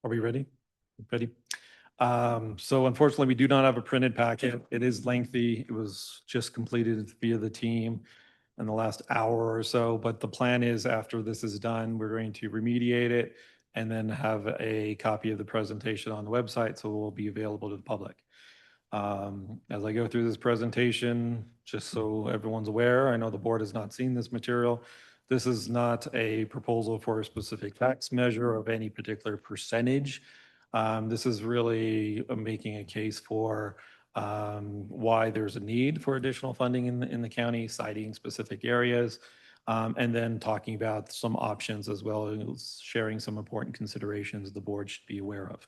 Are we ready? Ready? So unfortunately, we do not have a printed packet. It is lengthy. It was just completed via the team in the last hour or so, but the plan is after this is done, we're going to remediate it and then have a copy of the presentation on the website, so it will be available to the public. As I go through this presentation, just so everyone's aware, I know the board has not seen this material. This is not a proposal for a specific tax measure of any particular percentage. This is really making a case for why there's a need for additional funding in the county, citing specific areas, and then talking about some options as well as sharing some important considerations the board should be aware of.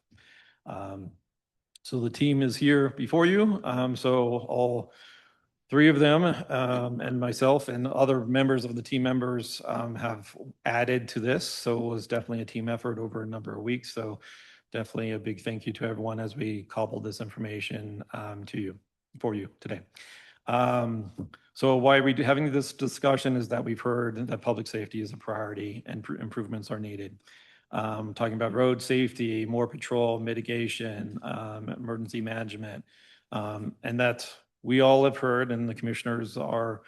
So the team is here before you. So all three of them and myself and other members of the team members have added to this. So it was definitely a team effort over a number of weeks. So definitely a big thank you to everyone as we cobbled this information for you today. So why we having this discussion is that we've heard that public safety is a priority and improvements are needed. Talking about road safety, more patrol, mitigation, emergency management, and that we all have heard, and the commissioners are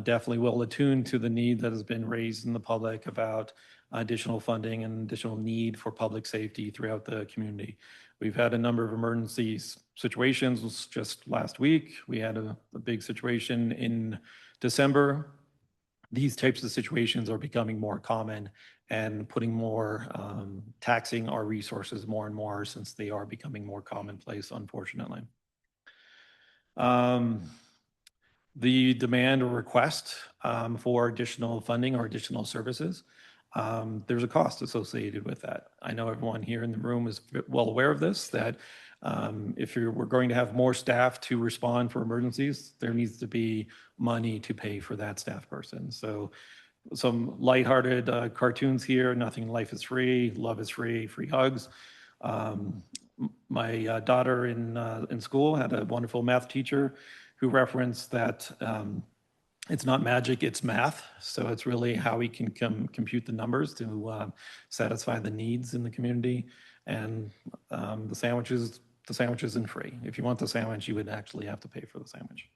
definitely well attuned to the need that has been raised in the public about additional funding and additional need for public safety throughout the community. We've had a number of emergency situations just last week. We had a big situation in December. These types of situations are becoming more common and putting more, taxing our resources more and more since they are becoming more commonplace, unfortunately. The demand or request for additional funding or additional services, there's a cost associated with that. I know everyone here in the room is well aware of this, that if we're going to have more staff to respond for emergencies, there needs to be money to pay for that staff person. So some lighthearted cartoons here, nothing, life is free, love is free, free hugs. My daughter in school had a wonderful math teacher who referenced that it's not magic, it's math. So it's really how we can compute the numbers to satisfy the needs in the community. And the sandwich isn't free. If you want the sandwich, you would actually have to pay for the sandwich.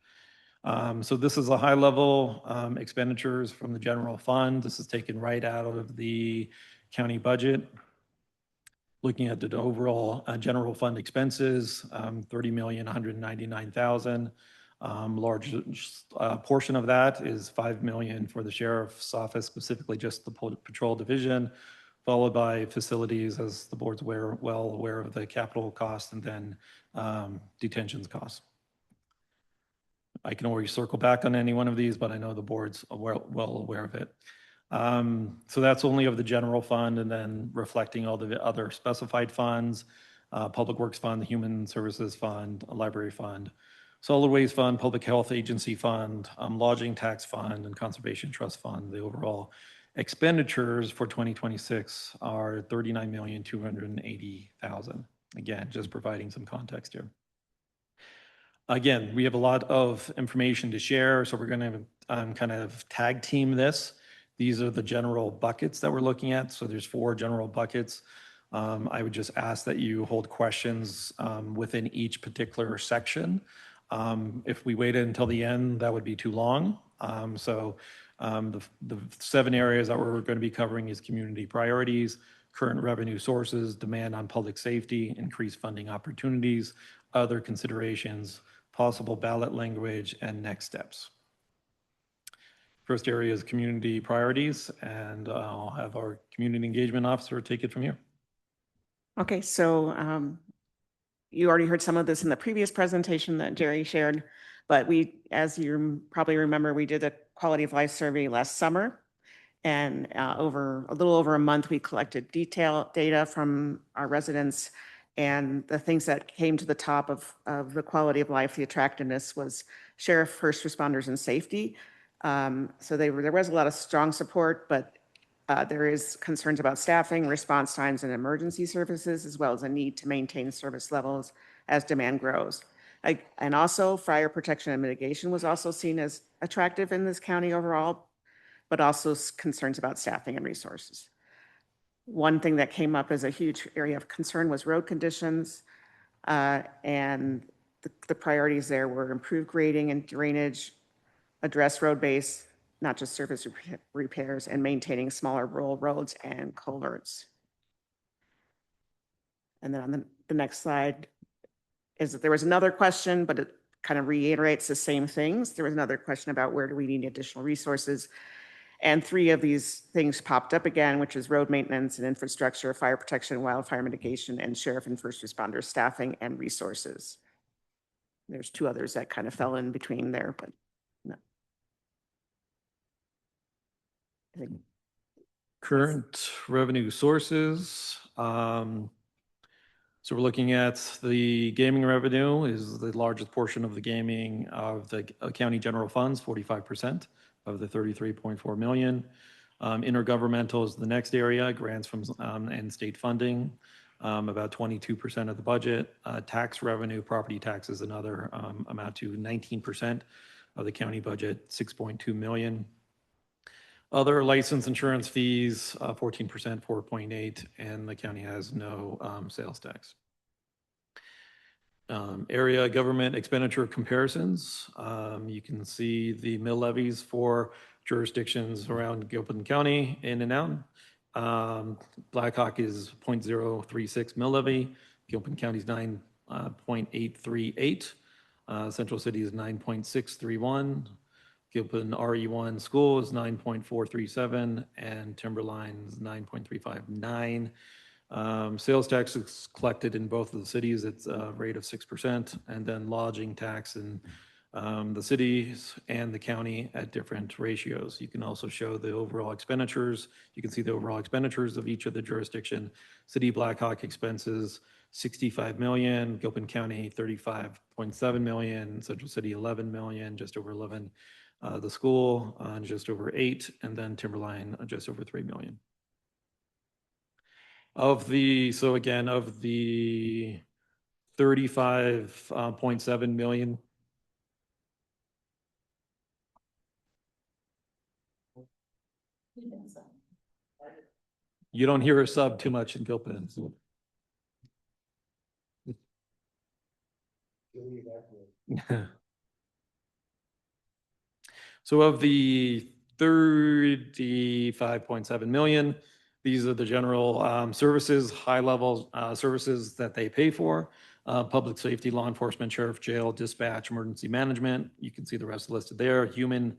So this is a high level expenditures from the general fund. This is taken right out of the county budget. Looking at the overall general fund expenses, $30,199,000. Large portion of that is $5 million for the sheriff's office, specifically just the patrol division, followed by facilities, as the board's well aware of the capital cost, and then detentions costs. I can always circle back on any one of these, but I know the board's well aware of it. So that's only of the general fund, and then reflecting all the other specified funds, Public Works Fund, the Human Services Fund, a Library Fund, Solid Waste Fund, Public Health Agency Fund, Lodging Tax Fund, and Conservation Trust Fund. The overall expenditures for 2026 are $39,280,000. Again, just providing some context here. Again, we have a lot of information to share, so we're going to kind of tag team this. These are the general buckets that we're looking at. So there's 4 general buckets. I would just ask that you hold questions within each particular section. If we waited until the end, that would be too long. The 7 areas that we're going to be covering is community priorities, current revenue sources, demand on public safety, increased funding opportunities, other considerations, possible ballot language, and next steps. First area is community priorities, and I'll have our community engagement officer take it from here. Okay, so you already heard some of this in the previous presentation that Jerry shared, but we, as you probably remember, we did a quality of life survey last summer, and over a little over a month, we collected detailed data from our residents. And the things that came to the top of the quality of life, the attractiveness, was sheriff, first responders, and safety. So there was a lot of strong support, but there is concerns about staffing, response times, and emergency services, as well as a need to maintain service levels as demand grows. And also, fire protection and mitigation was also seen as attractive in this county overall, but also concerns about staffing and resources. One thing that came up as a huge area of concern was road conditions. And the priorities there were improved grading and drainage, address road base, not just surface repairs, and maintaining smaller rural roads and culverts. And then on the next slide is that there was another question, but it kind of reiterates the same things. There was another question about where do we need additional resources? And three of these things popped up again, which is road maintenance and infrastructure, fire protection, wildfire mitigation, and sheriff and first responder staffing and resources. There's two others that kind of fell in between there, but no. I think Current revenue sources. So we're looking at the gaming revenue is the largest portion of the gaming of the county general funds, 45% of the 33.4 million. Intergovernmental is the next area, grants from and state funding, about 22% of the budget. Tax revenue, property taxes, another amount to 19% of the county budget, 6.2 million. Other license insurance fees, 14%, 4.8, and the county has no sales tax. Area government expenditure comparisons. You can see the mill levies for jurisdictions around Gilpin County in and out. Blackhawk is 0.036 mill levy. Gilpin County is 9.838. Central City is 9.631. Gilpin RE1 school is 9.437 and Timberline is 9.359. Sales tax is collected in both of the cities. It's a rate of 6%, and then lodging tax in the cities and the county at different ratios. You can also show the overall expenditures. You can see the overall expenditures of each of the jurisdiction. City Blackhawk expenses, 65 million, Gilpin County, 35.7 million, Central City, 11 million, just over 11. The school, just over 8, and then Timberline, just over 3 million. Of the 35.7 million. You don't hear a sub too much in Gilpin. So of the 35.7 million, these are the general services, high-level services that they pay for. Public safety, law enforcement, sheriff, jail, dispatch, emergency management. You can see the rest listed there. Human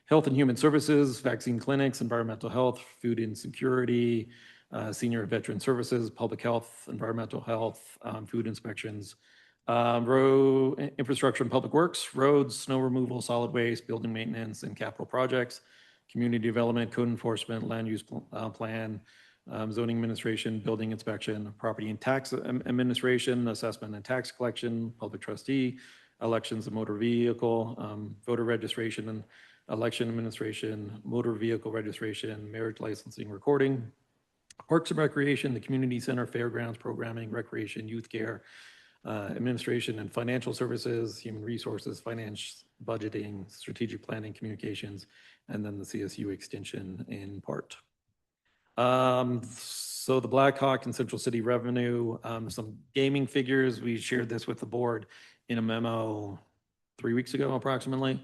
health and human services, vaccine clinics, environmental health, food insecurity, senior and veteran services, public health, environmental health, food inspections, road infrastructure and public works, roads, snow removal, solid waste, building maintenance, and capital projects, community development, code enforcement, land use plan, zoning administration, building inspection, property and tax administration, assessment and tax collection, public trustee, elections and motor vehicle, voter registration and election administration, motor vehicle registration, marriage licensing, recording, parks and recreation, the community center, fairgrounds, programming, recreation, youth care, administration and financial services, human resources, finance, budgeting, strategic planning, communications, and then the CSU extension in part. So the Blackhawk and Central City revenue, some gaming figures. We shared this with the board in a memo 3 weeks ago, approximately.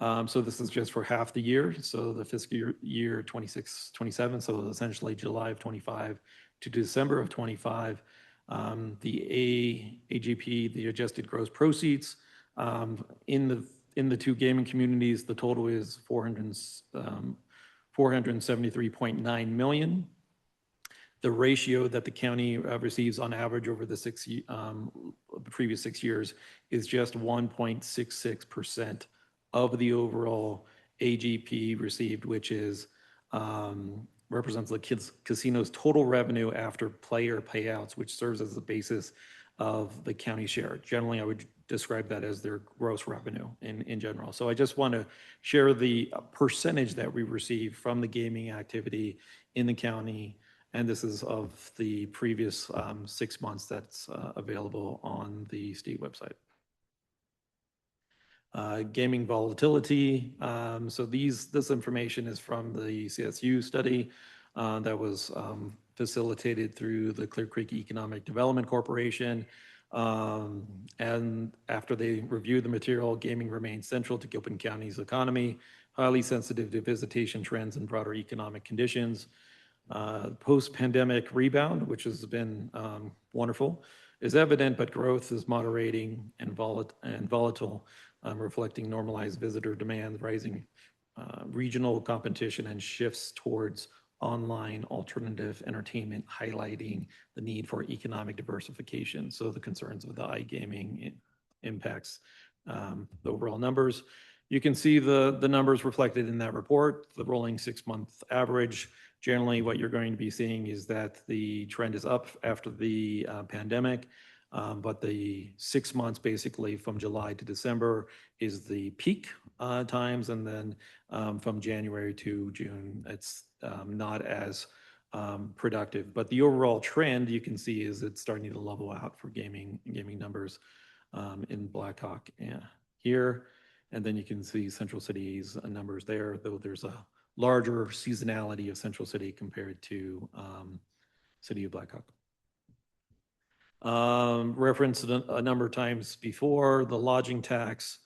So this is just for half the year. So the fiscal year 26, 27. So essentially July of 25 to December of 25. The AGP, the adjusted gross proceeds, in the two gaming communities, the total is 473.9 million. The ratio that the county receives on average over the previous 6 years is just 1.66% of the overall AGP received, which is represents the casino's total revenue after player payouts, which serves as the basis of the county share. Generally, I would describe that as their gross revenue in general. So I just want to share the percentage that we receive from the gaming activity in the county. And this is of the previous 6 months that's available on the state website. Gaming volatility. So this information is from the CSU study that was facilitated through the Clear Creek Economic Development Corporation. And after they reviewed the material, gaming remains central to Gilpin County's economy, highly sensitive to visitation trends and broader economic conditions. Post-pandemic rebound, which has been wonderful, is evident, but growth is moderating and volatile, reflecting normalized visitor demand, rising regional competition, and shifts towards online alternative entertainment, highlighting the need for economic diversification. So the concerns with the iGaming impacts the overall numbers. You can see the numbers reflected in that report, the rolling 6-month average. Generally, what you're going to be seeing is that the trend is up after the pandemic, but the 6 months, basically from July to December, is the peak times, and then from January to June, it's not as productive. But the overall trend you can see is it's starting to level out for gaming numbers in Blackhawk here. And then you can see Central City's numbers there, though there's a larger seasonality of Central City compared to City of Blackhawk. Referenced a number of times before, the lodging tax.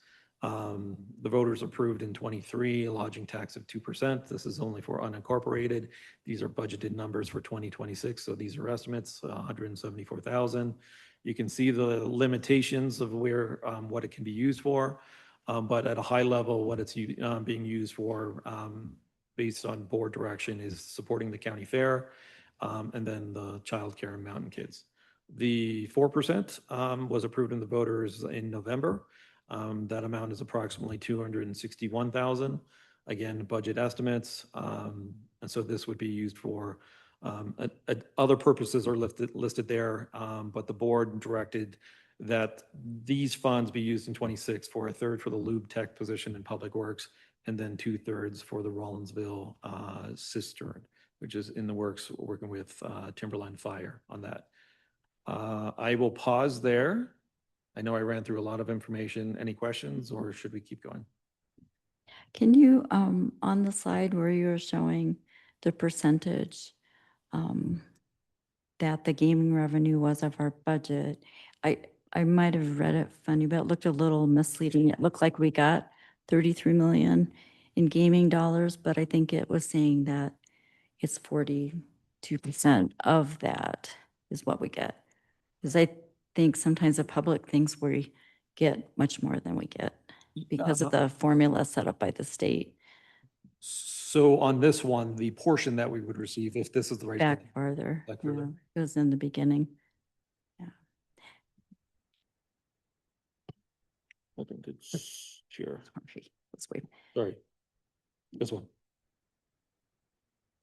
The voters approved in 23 a lodging tax of 2%. This is only for unincorporated. These are budgeted numbers for 2026, so these are estimates, 174,000. You can see the limitations of where what it can be used for, but at a high level, what it's being used for, based on board direction, is supporting the county fair, and then the childcare and mountain kids. The 4% was approved in the voters in November. That amount is approximately 261,000. Again, budget estimates. And so this would be used for other purposes are listed there, but the board directed that these funds be used in 26 for 1/3 for the lube tech position in Public Works, and then 2/3 for the Rollinsville cistern, which is in the works, working with Timberline Fire on that. I will pause there. I know I ran through a lot of information. Any questions, or should we keep going? Can you, on the slide where you're showing the percentage that the gaming revenue was of our budget, I might have read it funny, but it looked a little misleading. It looked like we got 33 million in gaming dollars, but I think it was saying that it's 42% of that is what we get. Because I think sometimes the public thinks we get much more than we get because of the formula set up by the state. So on this one, the portion that we would receive, if this is the right. Back farther. Back further. It was in the beginning. I think it's sure. Sorry, let's wait. Sorry. This one.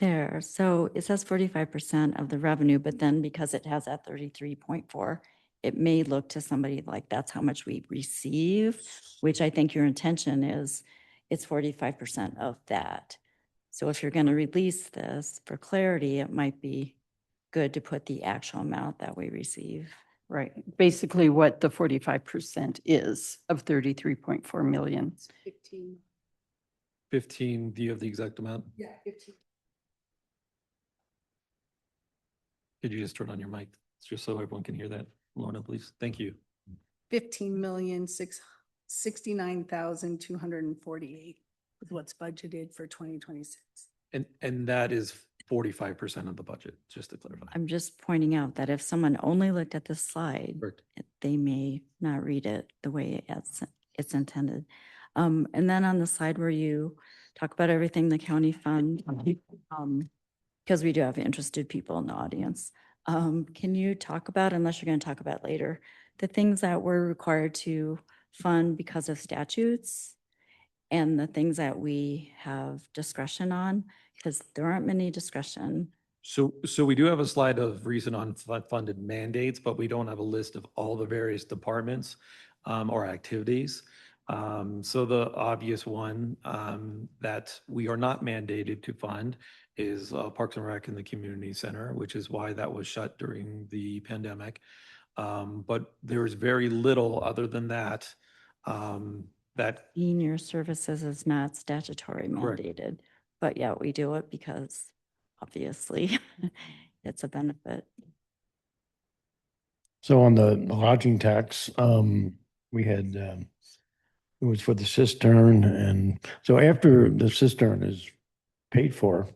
There, so it says 45% of the revenue, but then because it has that 33.4, it may look to somebody like that's how much we receive, which I think your intention is it's 45% of that. So if you're going to release this for clarity, it might be good to put the actual amount that we receive. Right, basically what the 45% is of 33.4 million. 15, do you have the exact amount? Yeah, 15. Could you just turn on your mic, just so everyone can hear that? Lorna, please. Thank you. 15,669,248 is what's budgeted for 2026. And that is 45% of the budget, just to clarify. I'm just pointing out that if someone only looked at this slide, Correct. they may not read it the way it's intended. And then on the slide where you talk about everything the county fund, because we do have interested people in the audience, can you talk about, unless you're going to talk about later, the things that we're required to fund because of statutes and the things that we have discretion on? Because there aren't many discretion. So we do have a slide of recent unfunded mandates, but we don't have a list of all the various departments or activities. So the obvious one that we are not mandated to fund is Parks and Rec in the community center, which is why that was shut during the pandemic. But there's very little other than that. That Senior services is not statutory Correct. mandated, but yeah, we do it because obviously it's a benefit. So on the lodging tax, we had, it was for the cistern, and so after the cistern is paid for,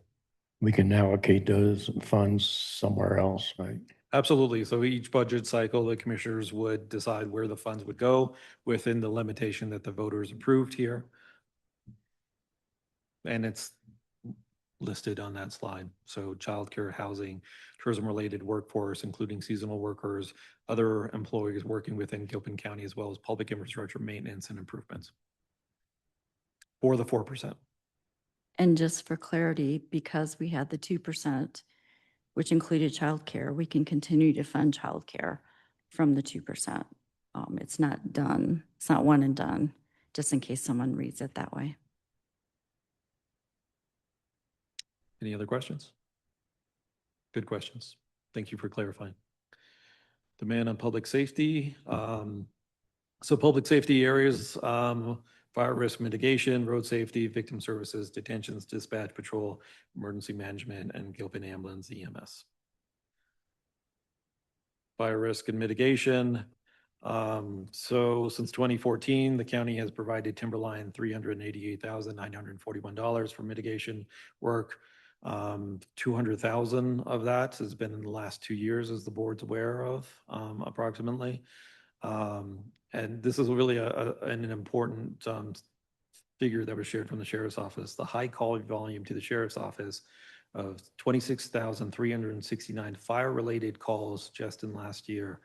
we can allocate those funds somewhere else, right? Absolutely. So each budget cycle, the commissioners would decide where the funds would go within the limitation that the voters approved here. And it's listed on that slide. So childcare, housing, tourism-related workforce, including seasonal workers, other employees working within Gilpin County, as well as public infrastructure maintenance and improvements for the 4%. And just for clarity, because we had the 2%, which included childcare, we can continue to fund childcare from the 2%. It's not done. It's not one and done, just in case someone reads it that way. Any other questions? Good questions. Thank you for clarifying. Demand on public safety. So public safety areas, fire risk mitigation, road safety, victim services, detentions, dispatch, patrol, emergency management, and Gilpin ambulance EMS. Fire risk and mitigation. So since 2014, the county has provided Timberline $388,941 for mitigation work. 200,000 of that has been in the last 2 years, as the board's aware of, approximately. And this is really an important figure that was shared from the sheriff's office. The high call volume to the sheriff's office of 26,369 fire-related calls just in last year,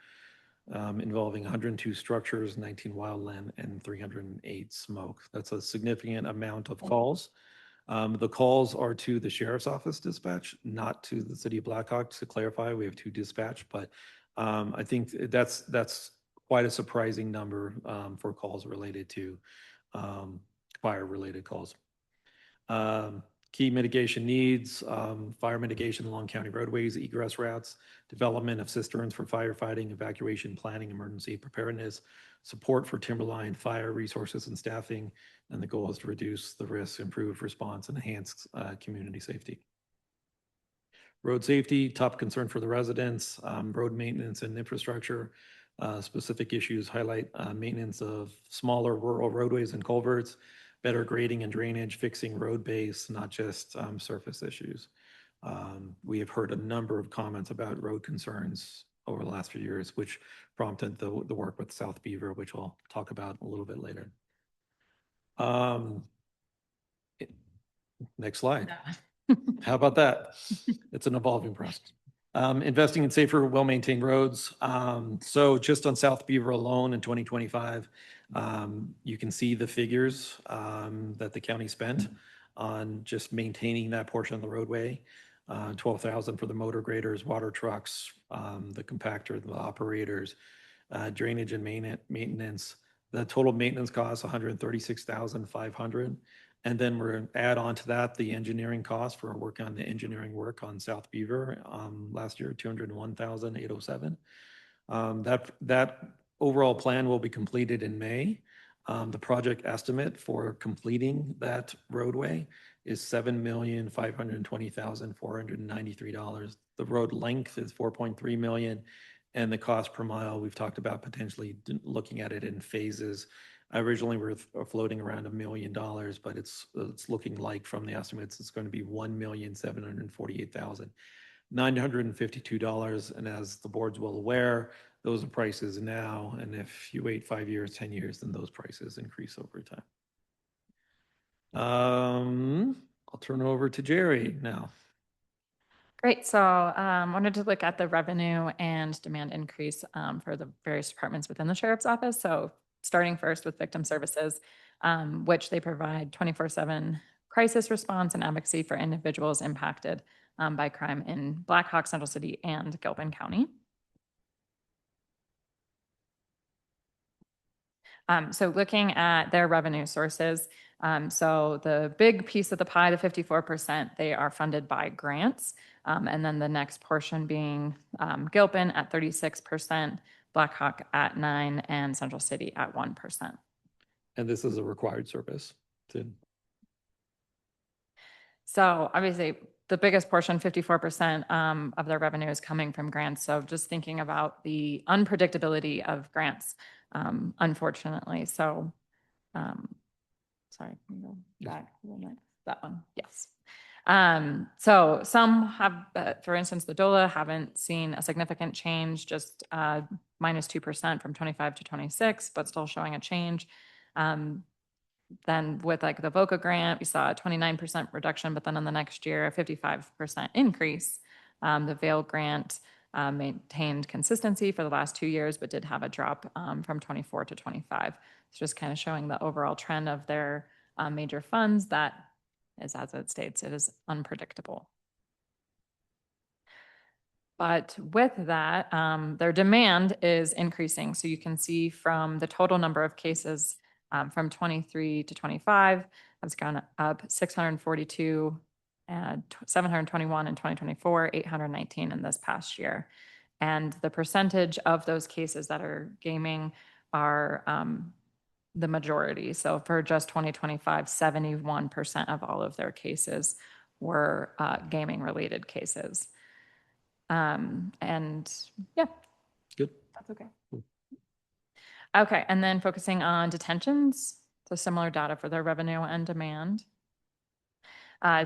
involving 102 structures, 19 wildland, and 308 smoke. That's a significant amount of calls. The calls are to the sheriff's office dispatch, not to the city of Blackhawk. To clarify, we have 2 dispatch, but I think that's quite a surprising number for calls related to fire-related calls. Key mitigation needs, fire mitigation along county roadways, egress routes, development of cisterns for firefighting, evacuation planning, emergency preparedness, support for Timberline fire resources and staffing, and the goal is to reduce the risk, improve response, and enhance community safety. Road safety, top concern for the residents, road maintenance and infrastructure. Specific issues highlight maintenance of smaller rural roadways and culverts, better grading and drainage, fixing road base, not just surface issues. We have heard a number of comments about road concerns over the last few years, which prompted the work with South Beaver, which we'll talk about a little bit later. Next slide. How about that? It's an evolving process. Investing in safer, well-maintained roads. So just on South Beaver alone in 2025, you can see the figures that the county spent on just maintaining that portion of the roadway. 12,000 for the motor graders, water trucks, the compactor, the operators, drainage and maintenance. The total maintenance cost, 136,500. And then we're add on to that the engineering cost for work on the engineering work on South Beaver last year, 201,807. That overall plan will be completed in May. The project estimate for completing that roadway is $7,520,493. The road length is 4.3 million, and the cost per mile, we've talked about potentially looking at it in phases. Originally, we were floating around $1 million, but it's looking like from the estimates, it's going to be $1,748,952. And as the board's well aware, those are prices now. And if you wait 5 years, 10 years, then those prices increase over time. I'll turn it over to Jerry now. Great. So wanted to look at the revenue and demand increase for the various departments within the sheriff's office. So starting first with victim services, which they provide 24/7 crisis response and advocacy for individuals impacted by crime in Blackhawk, Central City, and Gilpin County. So looking at their revenue sources, so the big piece of the pie, the 54%, they are funded by grants. And then the next portion being Gilpin at 36%, Blackhawk at 9%, and Central City at 1%. And this is a required service. So obviously, the biggest portion, 54% of their revenue is coming from grants. So just thinking about the unpredictability of grants, unfortunately. So, sorry, can we go back to the next, that one, yes. So some have, for instance, the DOLA haven't seen a significant change, just minus 2% from 25 to 26, but still showing a change. Then with like the VOCA grant, we saw a 29% reduction, but then in the next year, a 55% increase. The Vail grant maintained consistency for the last 2 years, but did have a drop from 24 to 25. It's just kind of showing the overall trend of their major funds that is, as it states, it is unpredictable. But with that, their demand is increasing. So you can see from the total number of cases from 23 to 25 has gone up 642, 721 in 2024, 819 in this past year. And the percentage of those cases that are gaming are the majority. So for just 2025, 71% of all of their cases were gaming related cases. And yeah. Good. That's okay. Okay, and then focusing on detentions, so similar data for their revenue and demand.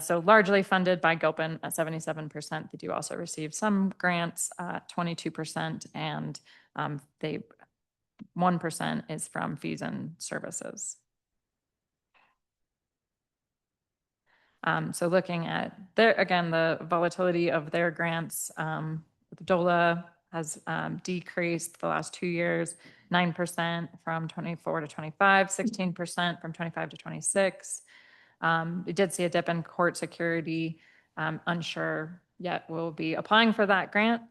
So largely funded by Gilpin at 77%. They do also receive some grants, 22%, and 1% is from fees and services. So looking at their, again, the volatility of their grants, the DOLA has decreased the last 2 years, 9% from 24 to 25, 16% from 25 to 26. We did see a dip in court security. Unsure yet we'll be applying for that grant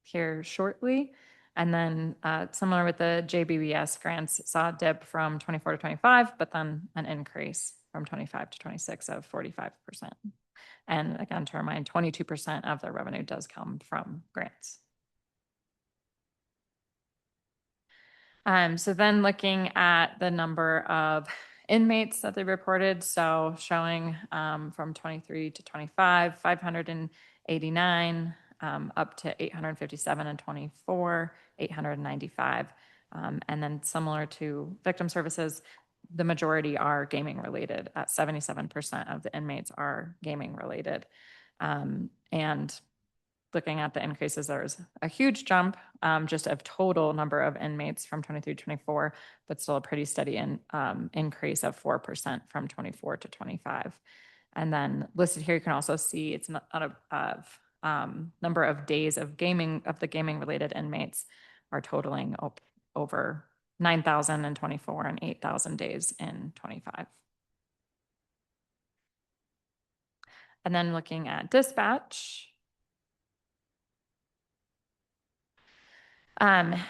here shortly. And then similar with the JBBS grants, saw a dip from 24 to 25, but then an increase from 25 to 26 of 45%. And again, to remind, 22% of their revenue does come from grants. So then looking at the number of inmates that they reported, so showing from 23 to 25, 589, up to 857 and 24, 895. And then similar to victim services, the majority are gaming related. At 77% of the inmates are gaming related. And looking at the increases, there's a huge jump just of total number of inmates from 23 to 24, but still a pretty steady increase of 4% from 24 to 25. And then listed here, you can also see it's not of number of days of gaming, of the gaming related inmates are totaling over 9,000 in 24 and 8,000 days in 25. And then looking at dispatch.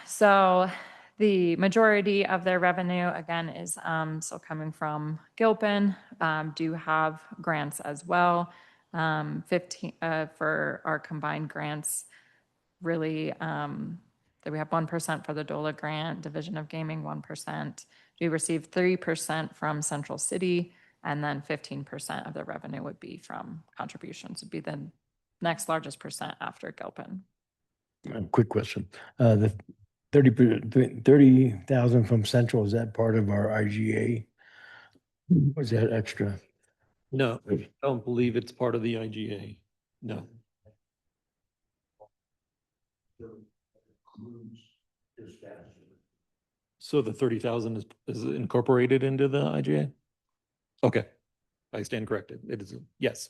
So the majority of their revenue, again, is still coming from Gilpin, do have grants as well. 15 for our combined grants, really, that we have 1% for the DOLA grant, Division of Gaming, 1%. We receive 3% from Central City, and then 15% of the revenue would be from contributions, would be the next largest percent after Gilpin. Quick question. The 30,000 from Central, is that part of our IGA? Was that extra? No, I don't believe it's part of the IGA. No. So the 30,000 is incorporated into the IGA? Okay, I stand corrected. It is, yes.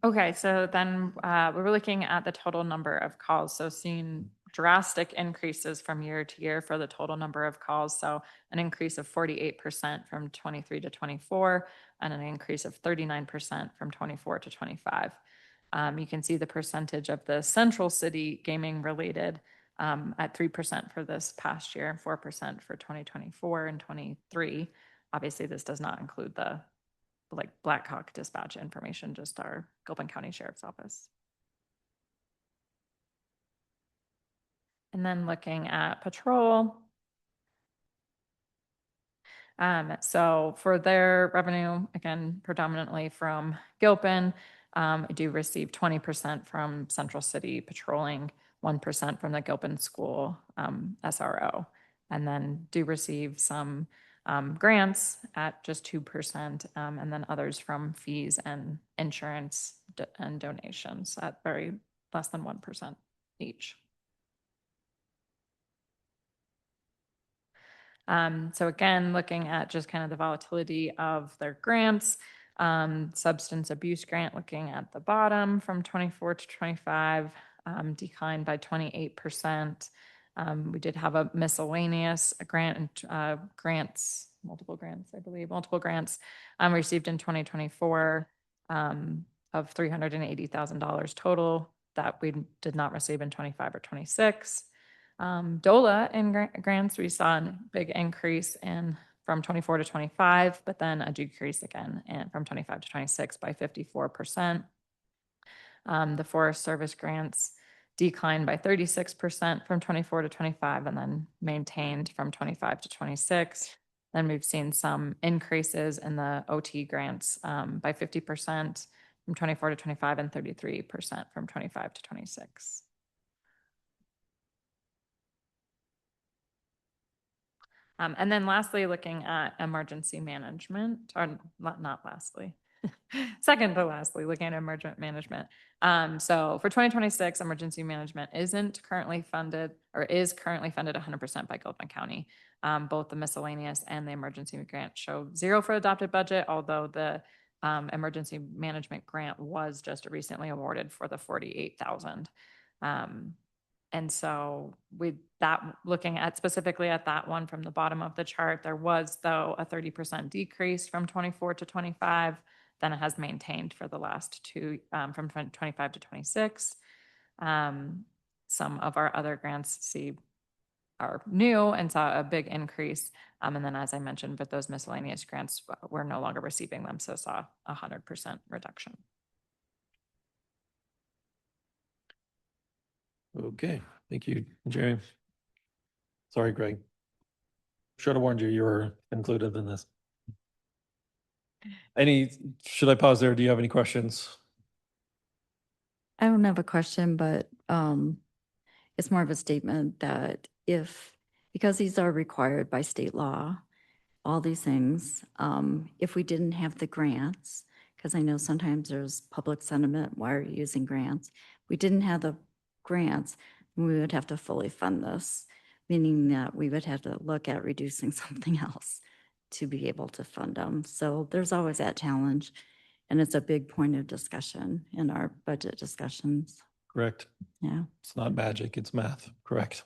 Okay, so then we were looking at the total number of calls. So seeing drastic increases from year to year for the total number of calls. So an increase of 48% from 23 to 24 and an increase of 39% from 24 to 25. You can see the percentage of the Central City gaming related at 3% for this past year and 4% for 2024 and 23. Obviously, this does not include the like Blackhawk dispatch information, just our Gilpin County Sheriff's Office. And then looking at patrol. So for their revenue, again, predominantly from Gilpin, I do receive 20% from Central City Patrolling, 1% from the Gilpin School SRO, and then do receive some grants at just 2%, and then others from fees and insurance and donations at very less than 1% each. So again, looking at just kind of the volatility of their grants, substance abuse grant, looking at the bottom from 24 to 25, declined by 28%. We did have a miscellaneous grant, multiple grants, I believe, received in 2024 of $380,000 total that we did not receive in 25 or 26. DOLA in grants, we saw a big increase in from 24 to 25, but then a decrease again and from 25 to 26 by 54%. The Forest Service grants declined by 36% from 24 to 25 and then maintained from 25 to 26. Then we've seen some increases in the OT grants by 50% from 24 to 25 and 33% from 25 to 26. And then lastly, looking at emergency management, or not lastly, second to lastly, looking at emergent management. So for 2026, emergency management isn't currently funded or is currently funded 100% by Gilpin County. Both the miscellaneous and the emergency grant show 0 for adopted budget, although the emergency management grant was just recently awarded for the $48,000. And so with that, looking at specifically at that one from the bottom of the chart, there was though a 30% decrease from 24 to 25. Then it has maintained for the last two, from 25 to 26. Some of our other grants are new and saw a big increase. And then as I mentioned, with those miscellaneous grants, we're no longer receiving them, so saw 100% reduction. Okay, thank you, Jerry. Sorry, Greg. Should have warned you, you were included in this. Should I pause there? Do you have any questions? I don't have a question, but it's more of a statement that because these are required by state law, all these things, if we didn't have the grants, because I know sometimes there's public sentiment, why are you using grants? If we didn't have the grants, we would have to fully fund this, meaning that we would have to look at reducing something else to be able to fund them. So there's always that challenge, and it's a big point of discussion in our budget discussions. Correct. Yeah. It's not magic, it's math, correct.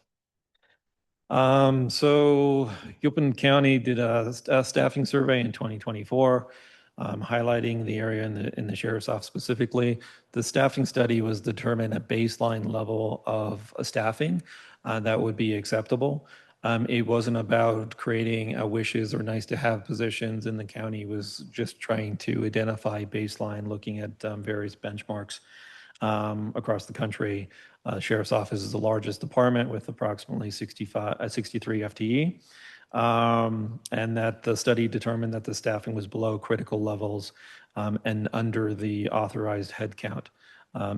So Gilpin County did a staffing survey in 2024, highlighting the area in the sheriff's office specifically. The staffing study was determined a baseline level of staffing that would be acceptable. It wasn't about creating wishes or nice to have positions in the county. It was just trying to identify baseline, looking at various benchmarks across the country. Sheriff's office is the largest department with approximately 63 FTE. And that the study determined that the staffing was below critical levels and under the authorized headcount.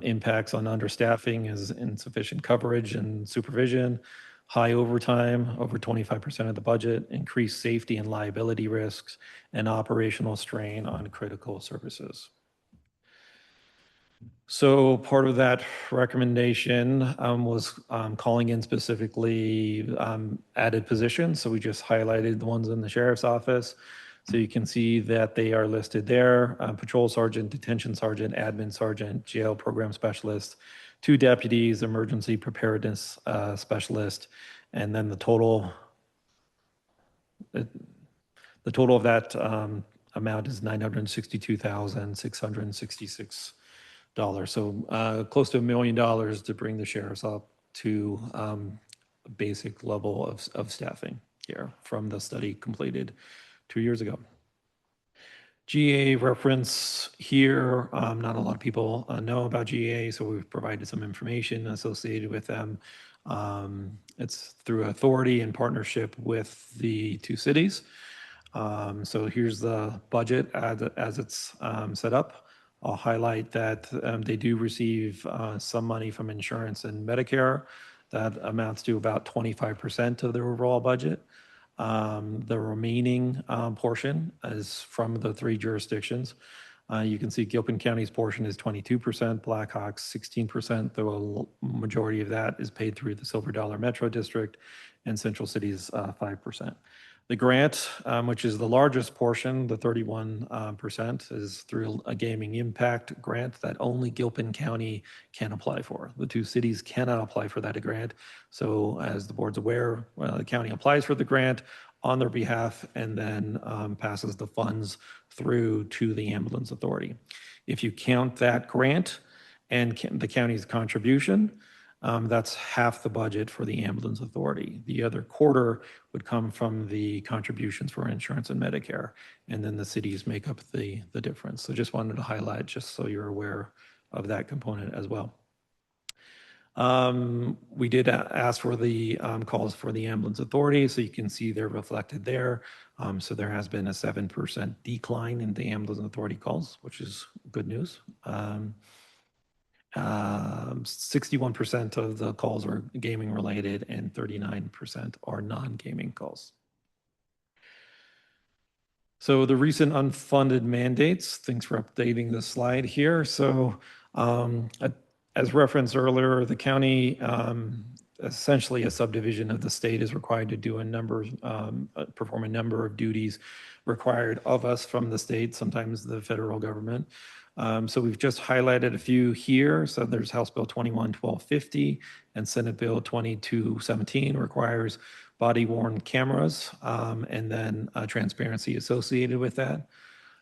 Impacts on understaffing is insufficient coverage and supervision, high overtime, over 25% of the budget, increased safety and liability risks, and operational strain on critical services. So part of that recommendation was calling in specifically added positions. So we just highlighted the ones in the sheriff's office. So you can see that they are listed there: patrol sergeant, detention sergeant, admin sergeant, jail program specialist, 2 deputies, emergency preparedness specialist, and then the total of that amount is $962,666. So close to $1 million to bring the sheriffs up to a basic level of staffing here from the study completed 2 years ago. GA reference here, not a lot of people know about GA, so we've provided some information associated with them. It's through authority and partnership with the 2 cities. So here's the budget as it's set up. I'll highlight that they do receive some money from insurance and Medicare. That amounts to about 25% of their overall budget. The remaining portion is from the 3 jurisdictions. You can see Gilpin County's portion is 22%, Blackhawk's 16%, though a majority of that is paid through the Silver Dollar Metro District, and Central City's 5%. The grant, which is the largest portion, the 31%, is through a gaming impact grant that only Gilpin County can apply for. The 2 cities cannot apply for that grant. So as the board's aware, the county applies for the grant on their behalf and then passes the funds through to the ambulance authority. If you count that grant and the county's contribution, that's half the budget for the ambulance authority. The other quarter would come from the contributions for insurance and Medicare, and then the cities make up the difference. So just wanted to highlight just so you're aware of that component as well. We did ask for the calls for the ambulance authority, so you can see they're reflected there. So there has been a 7% decline in the ambulance authority calls, which is good news. 61% of the calls are gaming related and 39% are non-gaming calls. So the recent unfunded mandates, thanks for updating the slide here. So as referenced earlier, the county, essentially a subdivision of the state, is required to do perform a number of duties required of us from the state, sometimes the federal government. So we've just highlighted a few here. So there's House Bill 21-1250 and Senate Bill 2217 requires body-worn cameras and then transparency associated with that.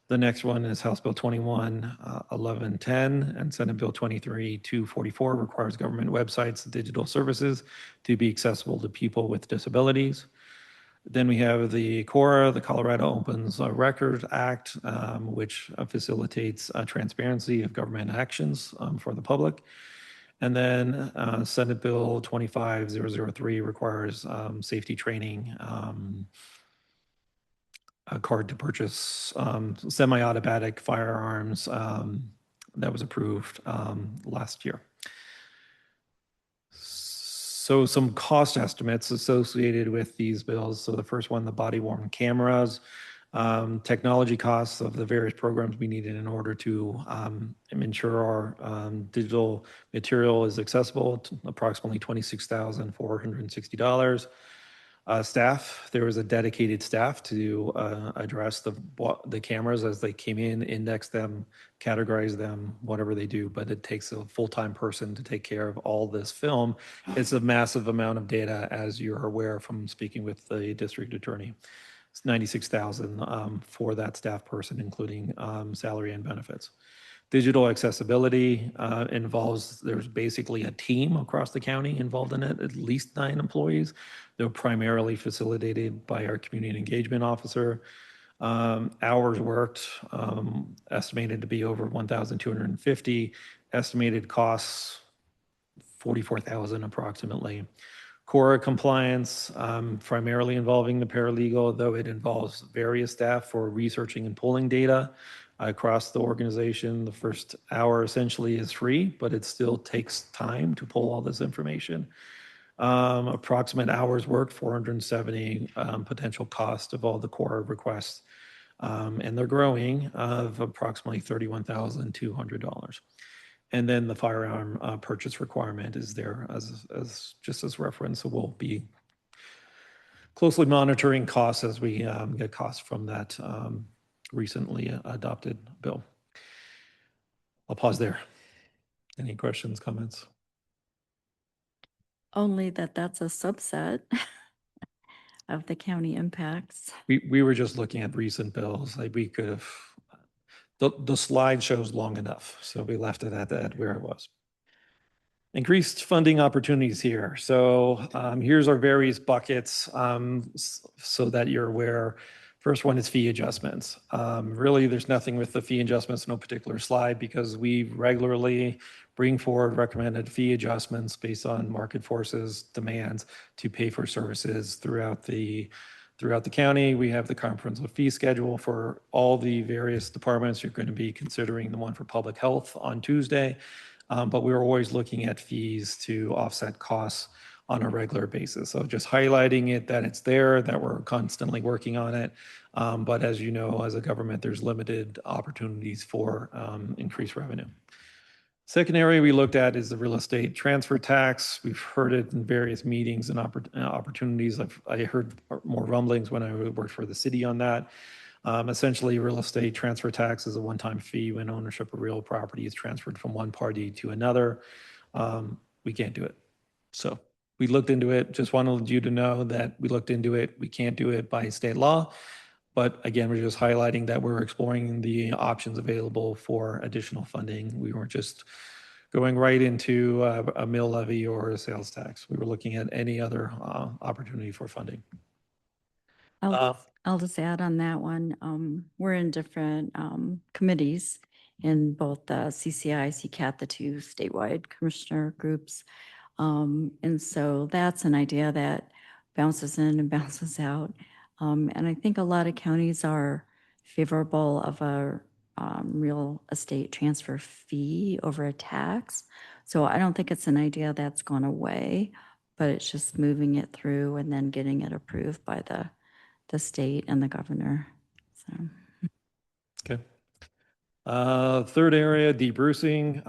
The next one is House Bill 21-1110 and Senate Bill 23-244 requires government websites and digital services to be accessible to people with disabilities. Then we have the CORA, the Colorado Opens Records Act, which facilitates transparency of government actions for the public. And then Senate Bill 25003 requires safety training, a card to purchase semi-automatic firearms that was approved last year. So some cost estimates associated with these bills. So the first one, the body-worn cameras, technology costs of the various programs we needed in order to ensure our digital material is accessible, to approximately $26,460. Staff, there was a dedicated staff to address the cameras as they came in, index them, categorize them, whatever they do, but it takes a full-time person to take care of all this film. It's a massive amount of data, as you're aware from speaking with the district attorney. It's $96,000 for that staff person, including salary and benefits. Digital accessibility involves, there's basically a team across the county involved in it, at least 9 employees. They're primarily facilitated by our community engagement officer. Hours worked, estimated to be over 1,250. Estimated costs, 44,000 approximately. CORA compliance, primarily involving the paralegal, though it involves various staff for researching and pulling data across the organization. The first hour essentially is free, but it still takes time to pull all this information. Approximate hours worked, 470, potential cost of all the CORA requests. And they're growing of approximately $31,200. And then the firearm purchase requirement is there as just as reference. So we'll be closely monitoring costs as we get costs from that recently adopted bill. I'll pause there. Any questions, comments? Only that's a subset of the county impacts. We were just looking at recent bills. Like we could have, the slide shows long enough, so we left it at where it was. Increased funding opportunities here. So here's our various buckets so that you're aware. First one is fee adjustments. Really, there's nothing with the fee adjustments, no particular slide, because we regularly bring forward recommended fee adjustments based on market forces, demands to pay for services throughout the throughout the county. We have the comprehensive fee schedule for all the various departments. You're going to be considering the one for public health on Tuesday. But we're always looking at fees to offset costs on a regular basis. So just highlighting it, that it's there, that we're constantly working on it. But as you know, as a government, there's limited opportunities for increased revenue. Second area we looked at is the real estate transfer tax. We've heard it in various meetings and opportunities. I heard more rumblings when I worked for the city on that. Essentially, real estate transfer tax is a one-time fee when ownership of real property is transferred from one party to another. We can't do it. So we looked into it. Just wanted you to know that we looked into it. We can't do it by state law. But again, we're just highlighting that we're exploring the options available for additional funding. We weren't just going right into a mill levy or a sales tax. We were looking at any other opportunity for funding. I'll just add on that one. We're in different committees in both the CCI, CCAT, the two statewide commissioner groups. And so that's an idea that bounces in and bounces out. And I think a lot of counties are favorable of a real estate transfer fee over a tax. So I don't think it's an idea that's gone away, but it's just moving it through and then getting it approved by the state and the governor. So. Okay. Third area, debrucing,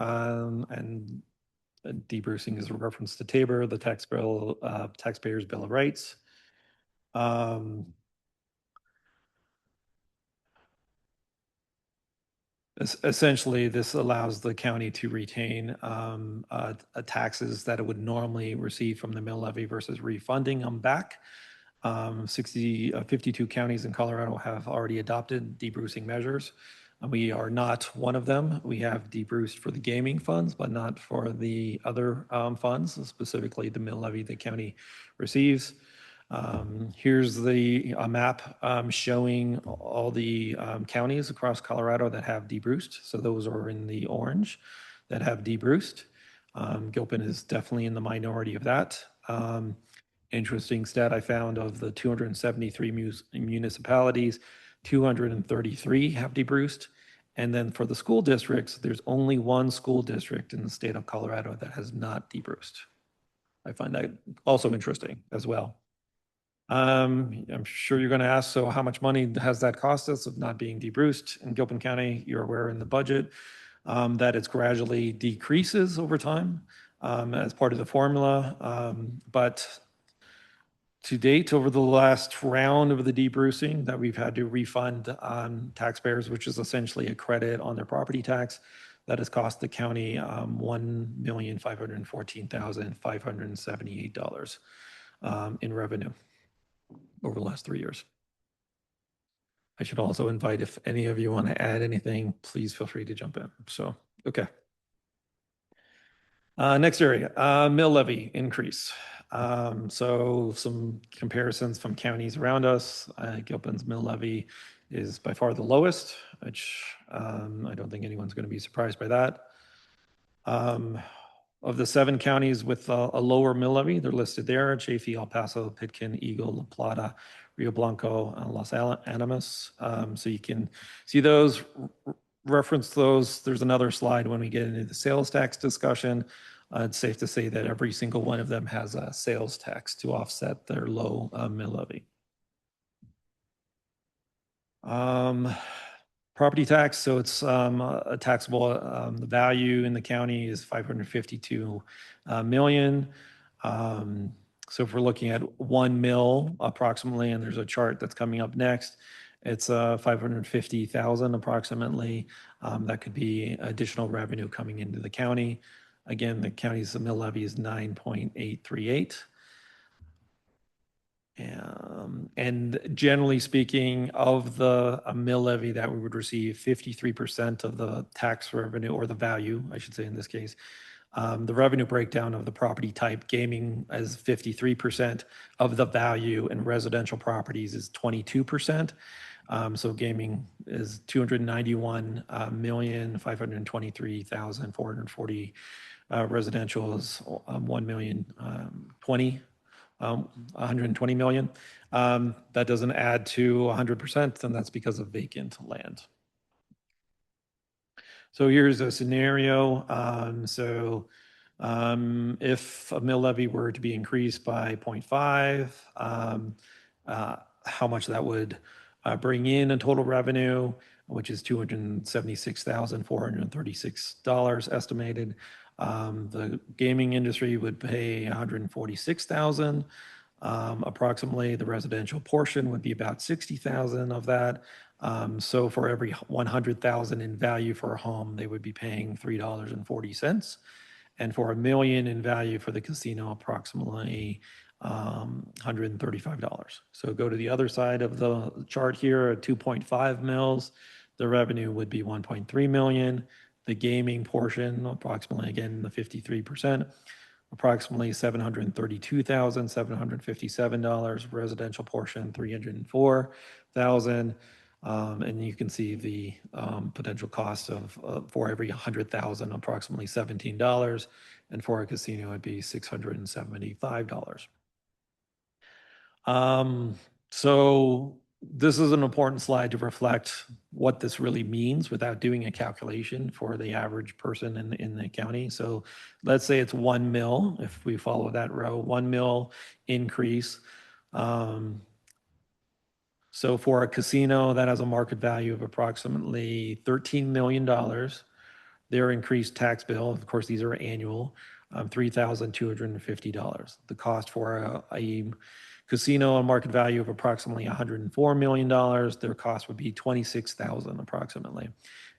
and debrucing is a reference to Tabor, the taxpayers' bill of rights. Essentially, this allows the county to retain taxes that it would normally receive from the mill levy versus refunding them back. 52 counties in Colorado have already adopted debrucing measures. We are not one of them. We have debruced for the gaming funds, but not for the other funds, specifically the mill levy the county receives. Here's the map showing all the counties across Colorado that have debruced. So those are in the orange that have debruced. Gilpin is definitely in the minority of that. Interesting stat I found, of the 273 municipalities, 233 have debruced. And then for the school districts, there's only one school district in the state of Colorado that has not debruced. I find that also interesting as well. I'm sure you're going to ask, so how much money has that cost us of not being debruced in Gilpin County? You're aware in the budget that it's gradually decreases over time as part of the formula. But to date, over the last round of the debrucing that we've had to refund taxpayers, which is essentially a credit on their property tax, that has cost the county $1,514,578 in revenue over the last 3 years. I should also invite, if any of you want to add anything, please feel free to jump in. So, okay. Next area, mill levy increase. So some comparisons from counties around us. Gilpin's mill levy is by far the lowest, which I don't think anyone's going to be surprised by that. Of the 7 counties with a lower mill levy, they're listed there: Chaffee, El Paso, Pitkin, Eagle, La Plata, Rio Blanco, and Los Animas. So you can see those, reference those. There's another slide when we get into the sales tax discussion. It's safe to say that every single one of them has a sales tax to offset their low mill levy. Property tax, so it's a taxable, the value in the county is 552 million. So if we're looking at 1 mill approximately, and there's a chart that's coming up next, it's 550,000 approximately. That could be additional revenue coming into the county. Again, the county's mill levy is 9.838. And generally speaking, of the mill levy that we would receive, 53% of the tax revenue, or the value, I should say in this case, the revenue breakdown of the property type, gaming as 53% of the value, and residential properties is 22%. So gaming is 291,523,440. Residential is 1,020,000. 120 million. That doesn't add to 100%, and that's because of vacant land. So here's a scenario. If a mill levy were to be increased by 0.5, how much that would bring in total revenue, which is $276,436 estimated. The gaming industry would pay $146,000. Approximately the residential portion would be about 60,000 of that. So for every 100,000 in value for a home, they would be paying $3.40. And for $1 million in value for the casino, approximately $135. So go to the other side of the chart here at 2.5 mils, the revenue would be 1.3 million. The gaming portion, approximately again, the 53%, approximately $732,757. Residential portion, $304,000. And you can see the potential cost of for every 100,000, approximately $17, and for a casino, it'd be $675. So this is an important slide to reflect what this really means without doing a calculation for the average person in the county. So let's say it's 1 mil, if we follow that row, 1 mil increase. So for a casino that has a market value of approximately $13 million, their increased tax bill, of course, these are annual, $3,250. The cost for a casino, a market value of approximately $104 million, their cost would be $26,000 approximately.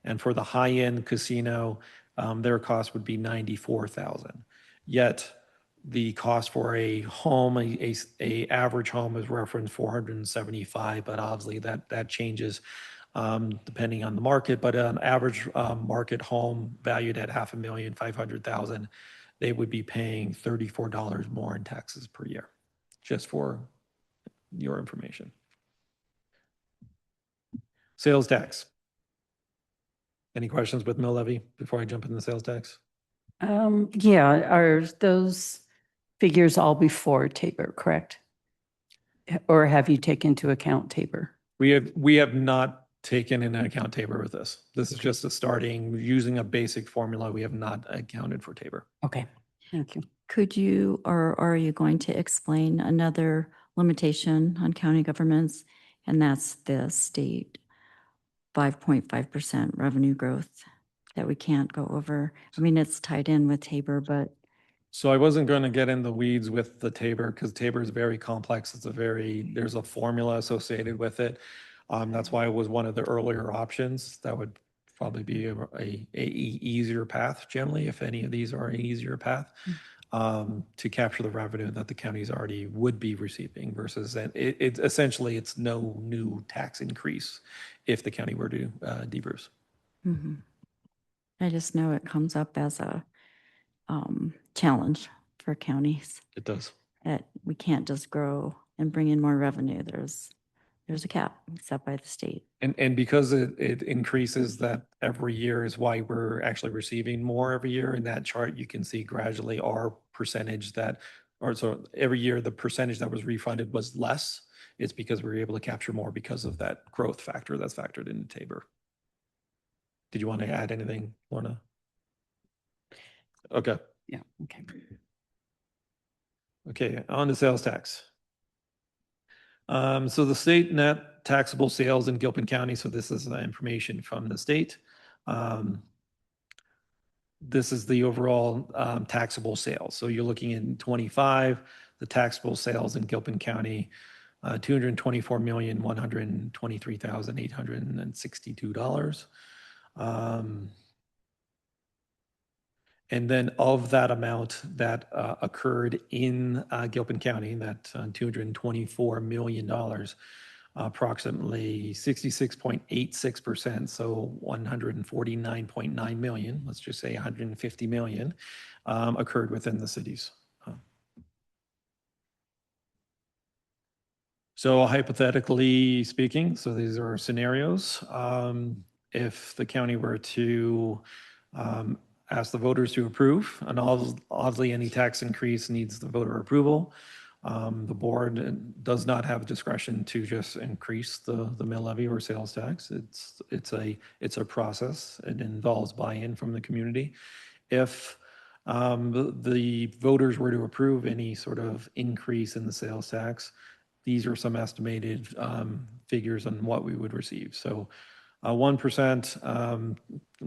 And for the high-end casino, their cost would be $94,000. Yet the cost for a home, a average home is referenced 475, but obviously that changes depending on the market. But an average market home valued at $500,000, $500,000, they would be paying $34 more in taxes per year, just for your information. Sales tax. Any questions with mill levy before I jump into the sales tax? Yeah, are those figures all before Tabor, correct? Or have you taken into account Tabor? We have not taken into account Tabor with this. This is just a starting, using a basic formula. We have not accounted for Tabor. Okay, thank you. Could you, or are you going to explain another limitation on county governments? And that's the state 5.5% revenue growth that we can't go over. I mean, it's tied in with Tabor, but So I wasn't going to get in the weeds with the Tabor because Tabor is very complex. There's a formula associated with it. That's why it was one of the earlier options. That would probably be a easier path generally, if any of these are an easier path, to capture the revenue that the counties already would be receiving versus essentially it's no new tax increase if the county were to debruce. I just know it comes up as a challenge for counties It does. that we can't just grow and bring in more revenue. There's a cap set by the state. And because it increases that every year is why we're actually receiving more every year. In that chart, you can see gradually our percentage so every year the percentage that was refunded was less. It's because we were able to capture more because of that growth factor that's factored into Tabor. Did you want to add anything, Lorna? Okay. Yeah, okay. Okay, on to sales tax. So the state net taxable sales in Gilpin County, so this is information from the state. This is the overall taxable sales. So you're looking in 25, the taxable sales in Gilpin County, $224,123,862. And then of that amount that occurred in Gilpin County, that $224 million, approximately 66.86%, so 149.9 million, let's just say 150 million, occurred within the cities. So hypothetically speaking, so these are scenarios. If the county were to ask the voters to approve, and obviously any tax increase needs the voter approval. The board does not have discretion to just increase the mill levy or sales tax. It's a process. It involves buy-in from the community. If the voters were to approve any sort of increase in the sales tax, these are some estimated figures on what we would receive. So 1%,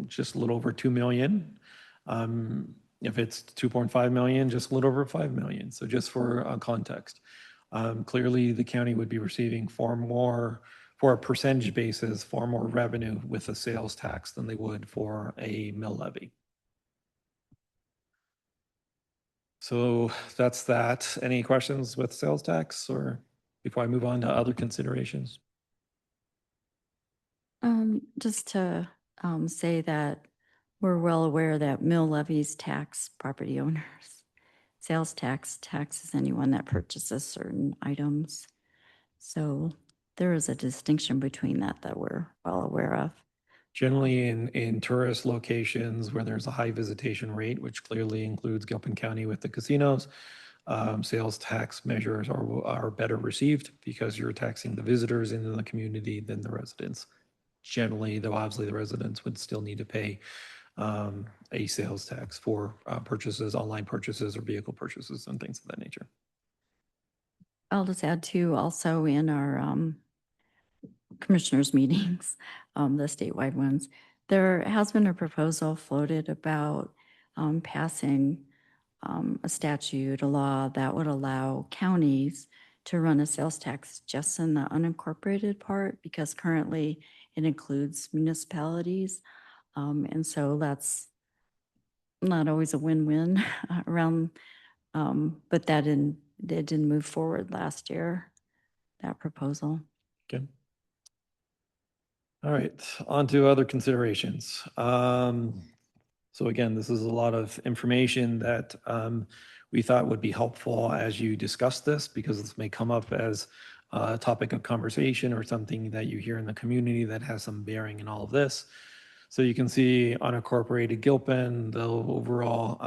just a little over 2 million. If it's 2.5 million, just a little over 5 million. So just for context, clearly the county would be receiving far more, for a percentage basis, far more revenue with a sales tax than they would for a mill levy. So that's that. Any questions with sales tax, or before I move on to other considerations? Just to say that we're well aware that mill levies tax property owners. Sales tax taxes anyone that purchases certain items. So there is a distinction between that we're well aware of. Generally in tourist locations where there's a high visitation rate, which clearly includes Gilpin County with the casinos, sales tax measures are better received because you're taxing the visitors into the community than the residents. Generally, though, obviously the residents would still need to pay a sales tax for purchases, online purchases, or vehicle purchases and things of that nature. I'll just add too, also in our commissioners meetings, the statewide ones, there has been a proposal floated about passing a statute, a law that would allow counties to run a sales tax just in the unincorporated part, because currently it includes municipalities. And so that's not always a win-win around, but it didn't move forward last year, that proposal. Good. All right, on to other considerations. So again, this is a lot of information that we thought would be helpful as you discuss this, because this may come up as a topic of conversation or something that you hear in the community that has some bearing in all of this. So you can see unincorporated Gilpin, the overall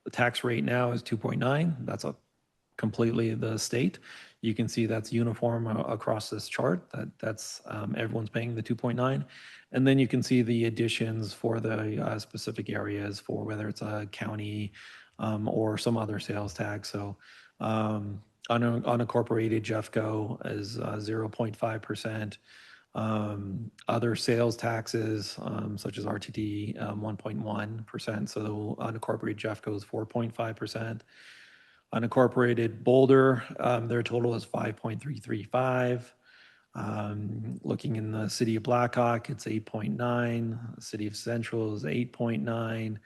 the tax rate now is 2.9. That's completely the state. You can see that's uniform across this chart. That's everyone's paying the 2.9. And then you can see the additions for the specific areas for whether it's a county or some other sales tax. So unincorporated Jeffco is 0.5%. Other sales taxes, such as RTD, 1.1%. So unincorporated Jeffco is 4.5%. Unincorporated Boulder, their total is 5.335. Looking in the city of Blackhawk, it's 8.9. The city of Central is 8.9.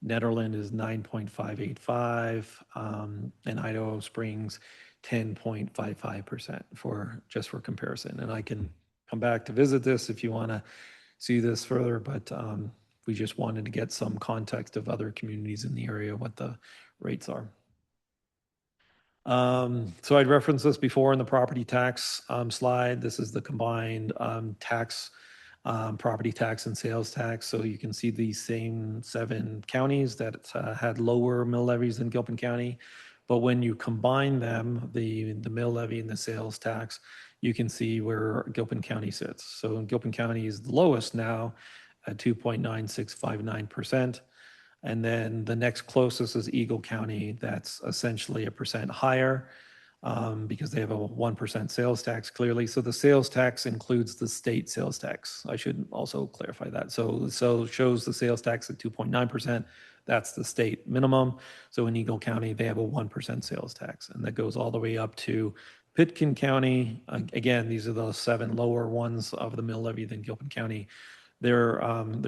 Nederland is 9.585. And Idaho Springs, 10.55% just for comparison. And I can come back to visit this if you want to see this further, but we just wanted to get some context of other communities in the area, what the rates are. So I'd referenced this before in the property tax slide. This is the combined tax, property tax and sales tax. So you can see these same 7 counties that had lower mill levies than Gilpin County. But when you combine them, the mill levy and the sales tax, you can see where Gilpin County sits. So Gilpin County is the lowest now at 2.9659%. And then the next closest is Eagle County. That's essentially 1% higher because they have a 1% sales tax clearly. So the sales tax includes the state sales tax. I should also clarify that. So it shows the sales tax at 2.9%. That's the state minimum. So in Eagle County, they have a 1% sales tax, and that goes all the way up to Pitkin County. Again, these are the 7 lower ones of the mill levy than Gilpin County. Their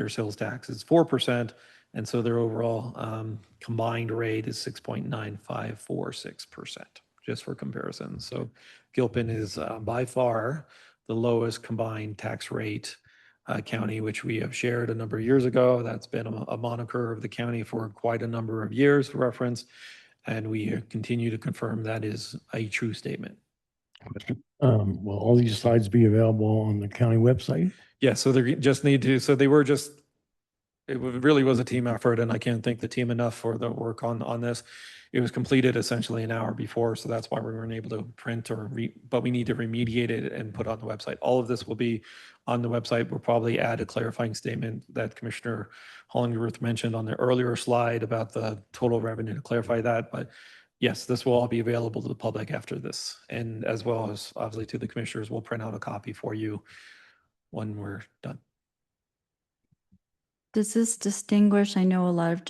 sales tax is 4%. And so their overall combined rate is 6.9546%, just for comparison. So Gilpin is by far the lowest combined tax rate county, which we have shared a number of years ago. That's been a moniker of the county for quite a number of years, for reference. And we continue to confirm that is a true statement. Will all these slides be available on the county website? Yeah, so they just need to, so they were just really was a team effort, and I can't thank the team enough for the work on this. It was completed essentially an hour before, so that's why we weren't able to print but we need to remediate it and put it on the website. All of this will be on the website. We'll probably add a clarifying statement that Commissioner Hollingworth mentioned on the earlier slide about the total revenue to clarify that. But yes, this will all be available to the public after this, and as well as obviously to the commissioners. We'll print out a copy for you when we're done. Does this distinguish, I know a lot of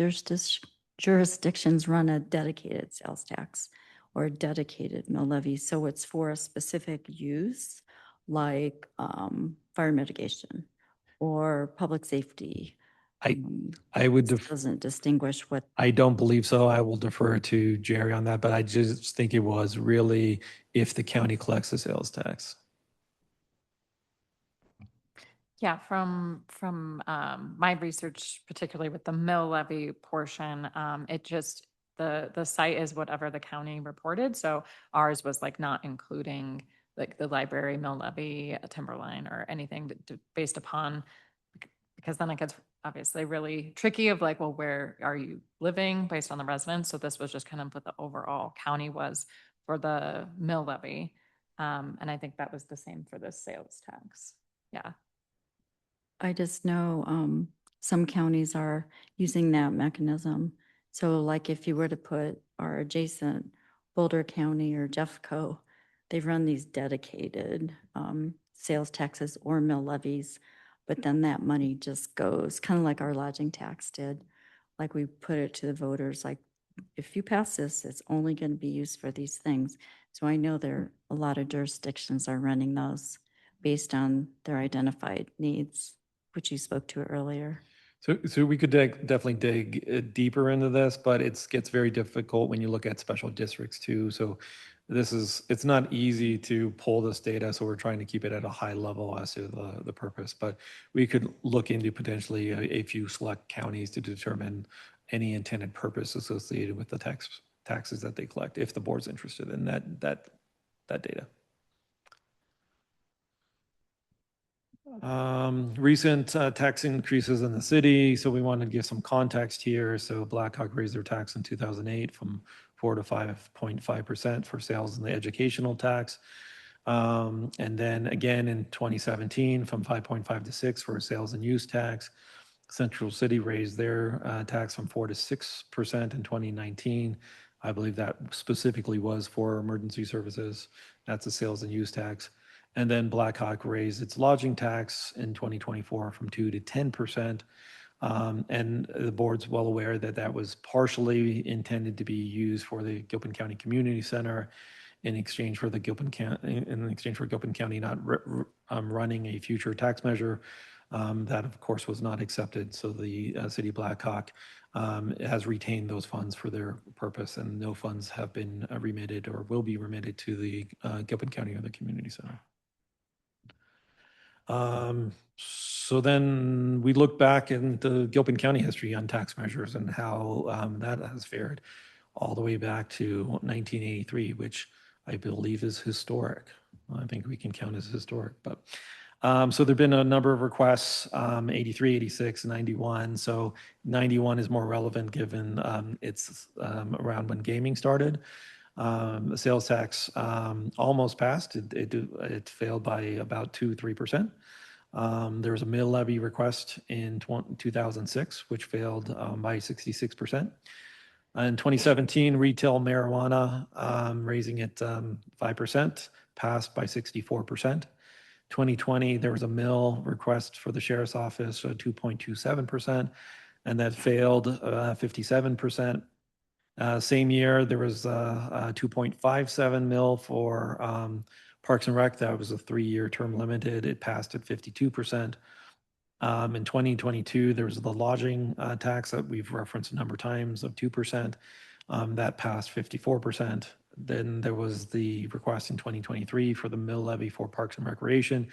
jurisdictions run a dedicated sales tax or a dedicated mill levy, so it's for a specific use, like fire mitigation or public safety. I would This doesn't distinguish what, I don't believe so. I will defer to Jerry on that, but I just think it was really if the county collects the sales tax. Yeah, from my research, particularly with the mill levy portion, it just, the site is whatever the county reported. So ours was like not including like the library mill levy, a timberline or anything based upon, because then it gets obviously really tricky of like, well, where are you living based on the residents? So this was just kind of what the overall county was for the mill levy. And I think that was the same for the sales tax. Yeah. I just know some counties are using that mechanism. So like if you were to put our adjacent Boulder County or Jeffco, they run these dedicated sales taxes or mill levies, but then that money just goes, kind of like our lodging tax did. Like we put it to the voters, like if you pass this, it's only going to be used for these things. So I know there a lot of jurisdictions are running those based on their identified needs, which you spoke to earlier. So we could definitely dig deeper into this, but it gets very difficult when you look at special districts too. So it's not easy to pull this data. So we're trying to keep it at a high level as to the purpose, but we could look into potentially a few select counties to determine any intended purpose associated with the taxes that they collect, if the board's interested in that data. Recent tax increases in the city. So we wanted to give some context here. So Blackhawk raised their tax in 2008 from 4 to 5.5% for sales in the educational tax. And then again in 2017 from 5.5 to 6 for sales and use tax. Central City raised their tax from 4 to 6% in 2019. I believe that specifically was for emergency services. That's a sales and use tax. And then Blackhawk raised its lodging tax in 2024 from 2 to 10%. And the board's well aware that that was partially intended to be used for the Gilpin County Community Center in exchange for Gilpin County not running a future tax measure. That of course was not accepted. So the city of Blackhawk has retained those funds for their purpose, and no funds have been remitted or will be remitted to the Gilpin County or the community center. So then we look back into Gilpin County history on tax measures and how that has fared all the way back to 1983, which I believe is historic. I think we can count as historic, but so there've been a number of requests, 83, 86, 91. So 91 is more relevant given it's around when gaming started. The sales tax almost passed. It failed by about 2-3%. There was a mill levy request in 2006, which failed by 66%. In 2017, retail marijuana, raising it 5%, passed by 64%. 2020, there was a mill request for the sheriff's office, 2.27%, and that failed 57%. Same year, there was a 2.57 mil for Parks and Rec. That was a 3-year term limited. It passed at 52%. In 2022, there was the lodging tax that we've referenced a number of times of 2%. That passed 54%. Then there was the request in 2023 for the mill levy for Parks and Recreation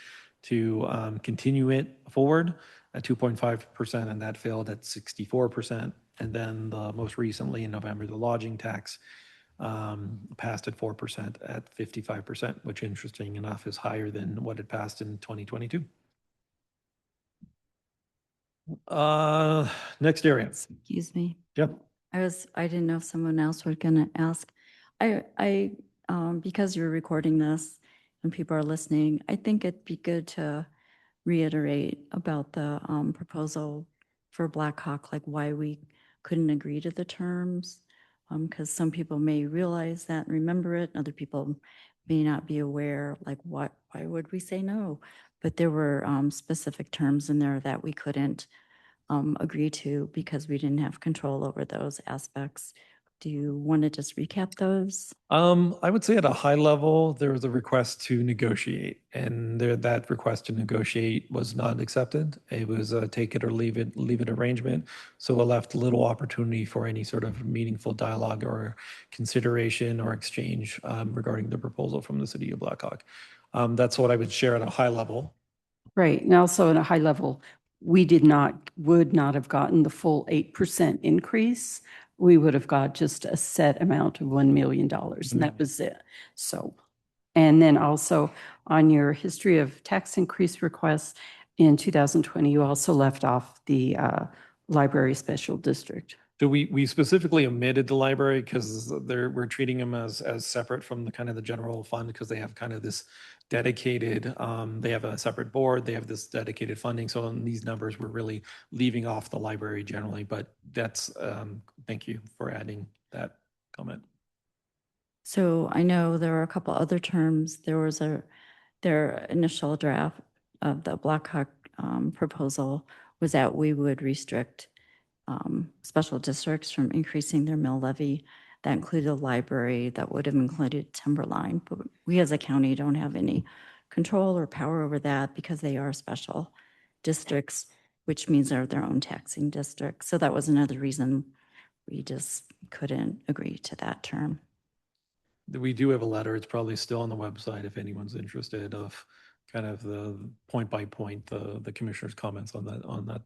to continue it forward at 2.5%, and that failed at 64%. And then most recently in November, the lodging tax passed at 4% at 55%, which interesting enough is higher than what it passed in 2022. Next area. Excuse me. Yep. I didn't know if someone else was gonna ask. Because you're recording this and people are listening, I think it'd be good to reiterate about the proposal for Blackhawk, like why we couldn't agree to the terms. Because some people may realize that and remember it, and other people may not be aware, like why would we say no? But there were specific terms in there that we couldn't agree to because we didn't have control over those aspects. Do you want to just recap those? I would say at a high level, there was a request to negotiate, and that request to negotiate was not accepted. It was a take it or leave it arrangement. So it left little opportunity for any sort of meaningful dialogue or consideration or exchange regarding the proposal from the city of Blackhawk. That's what I would share at a high level. Right. And also at a high level, would not have gotten the full 8% increase. We would have got just a set amount of $1 million and that was it. So, and then also on your history of tax increase requests in 2020, you also left off the library special district. So we specifically omitted the library because we're treating them as separate from the kind of the general fund because they have kind of this dedicated, they have a separate board, they have this dedicated funding. So in these numbers, we're really leaving off the library generally, but that's, thank you for adding that comment. So I know there were a couple other terms. There was their initial draft of the Blackhawk proposal was that we would restrict special districts from increasing their mill levy. That included a library, that would have included Timberline, but we as a county don't have any control or power over that because they are special districts, which means they're their own taxing district. So that was another reason we just couldn't agree to that term. We do have a letter. It's probably still on the website if anyone's interested of kind of the point by point, the commissioner's comments on that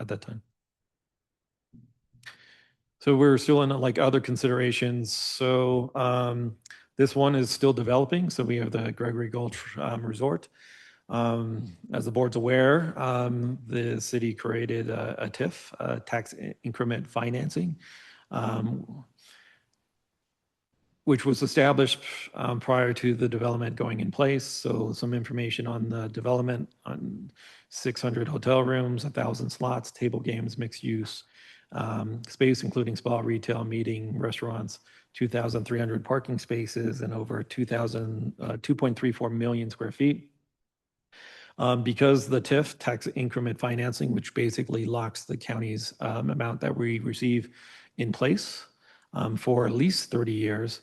at that time. So we're still in like other considerations. So this one is still developing. So we have the Gregory Gulch Resort. As the board's aware, the city created a TIF, tax increment financing, which was established prior to the development going in place. So some information on the development on 600 hotel rooms, 1,000 slots, table games, mixed use, space including spa, retail, meeting, restaurants, 2,300 parking spaces, and over 2.34 million square feet. Because the TIF, tax increment financing, which basically locks the county's amount that we receive in place for at least 30 years,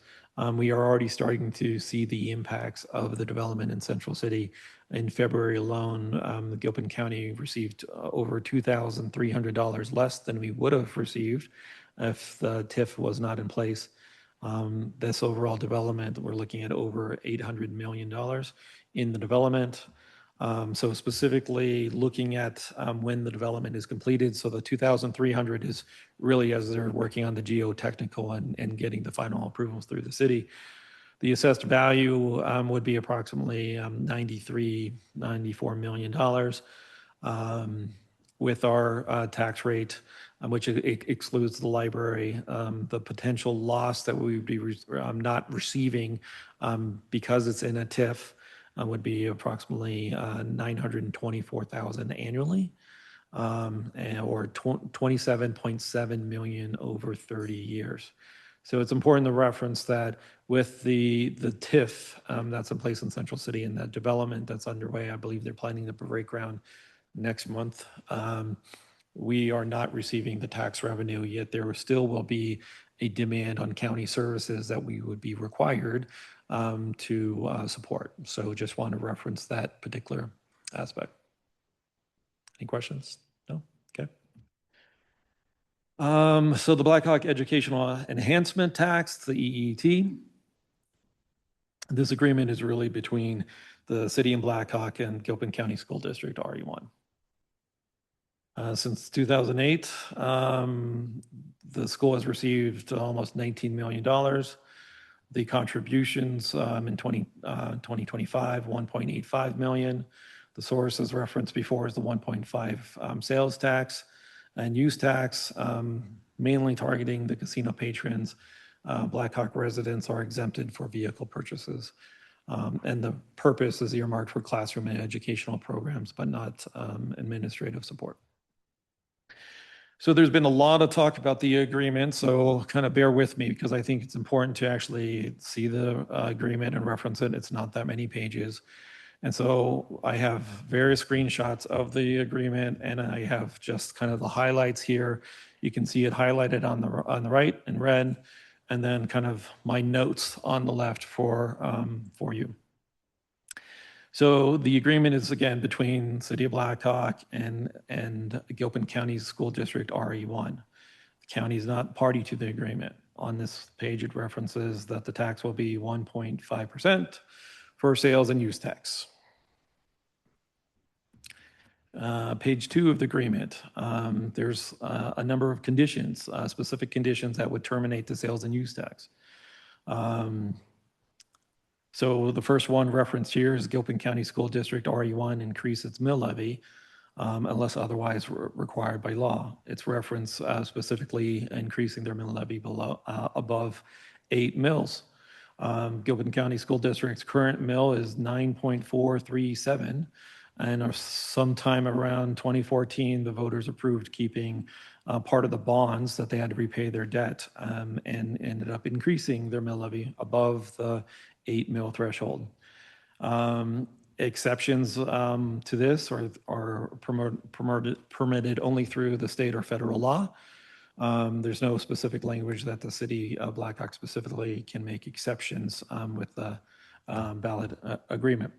we are already starting to see the impacts of the development in Central City. In February alone, the Gilpin County received over $2,300 less than we would have received if the TIF was not in place. This overall development, we're looking at over $800 million in the development. So specifically looking at when the development is completed. So the 2,300 is really as they're working on the geotechnical and getting the final approvals through the city. The assessed value would be approximately $94 million with our tax rate, which excludes the library. The potential loss that we would be not receiving because it's in a TIF would be approximately $924,000 annually, or 27.7 million over 30 years. So it's important to reference that with the TIF that's in place in Central City and that development that's underway, I believe they're planning to break ground next month. We are not receiving the tax revenue, yet there still will be a demand on county services that we would be required to support. So just want to reference that particular aspect. Any questions? No? Okay. So the Blackhawk Educational Enhancement Tax, the EET. This agreement is really between the city and Blackhawk and Gilpin County School District, RE1. Since 2008, the school has received almost $19 million. The contributions in 2025, $1.85 million. The source, as referenced before, is the 1.5 sales tax and use tax, mainly targeting the casino patrons. Blackhawk residents are exempted for vehicle purchases. And the purpose is earmarked for classroom and educational programs, but not administrative support. So there's been a lot of talk about the agreement, so kind of bear with me because I think it's important to actually see the agreement and reference it. It's not that many pages. And so I have various screenshots of the agreement, and I have just kind of the highlights here. You can see it highlighted on the right in red, and then kind of my notes on the left for you. So the agreement is again between City of Blackhawk and Gilpin County School District RE1. The county is not party to the agreement. On this page, it references that the tax will be 1.5% for sales and use tax. Page 2 of the agreement, there's a number of conditions, specific conditions that would terminate the sales and use tax. So the first one referenced here is Gilpin County School District RE1 increase its mill levy unless otherwise required by law. It's referenced specifically increasing their mill levy below above 8 mills. Gilpin County School District's current mill is 9.437, and sometime around 2014, the voters approved keeping part of the bonds that they had to repay their debt and ended up increasing their mill levy above the 8 mil threshold. Exceptions to this are permitted only through the state or federal law. There's no specific language that the city of Blackhawk specifically can make exceptions with the ballot agreement.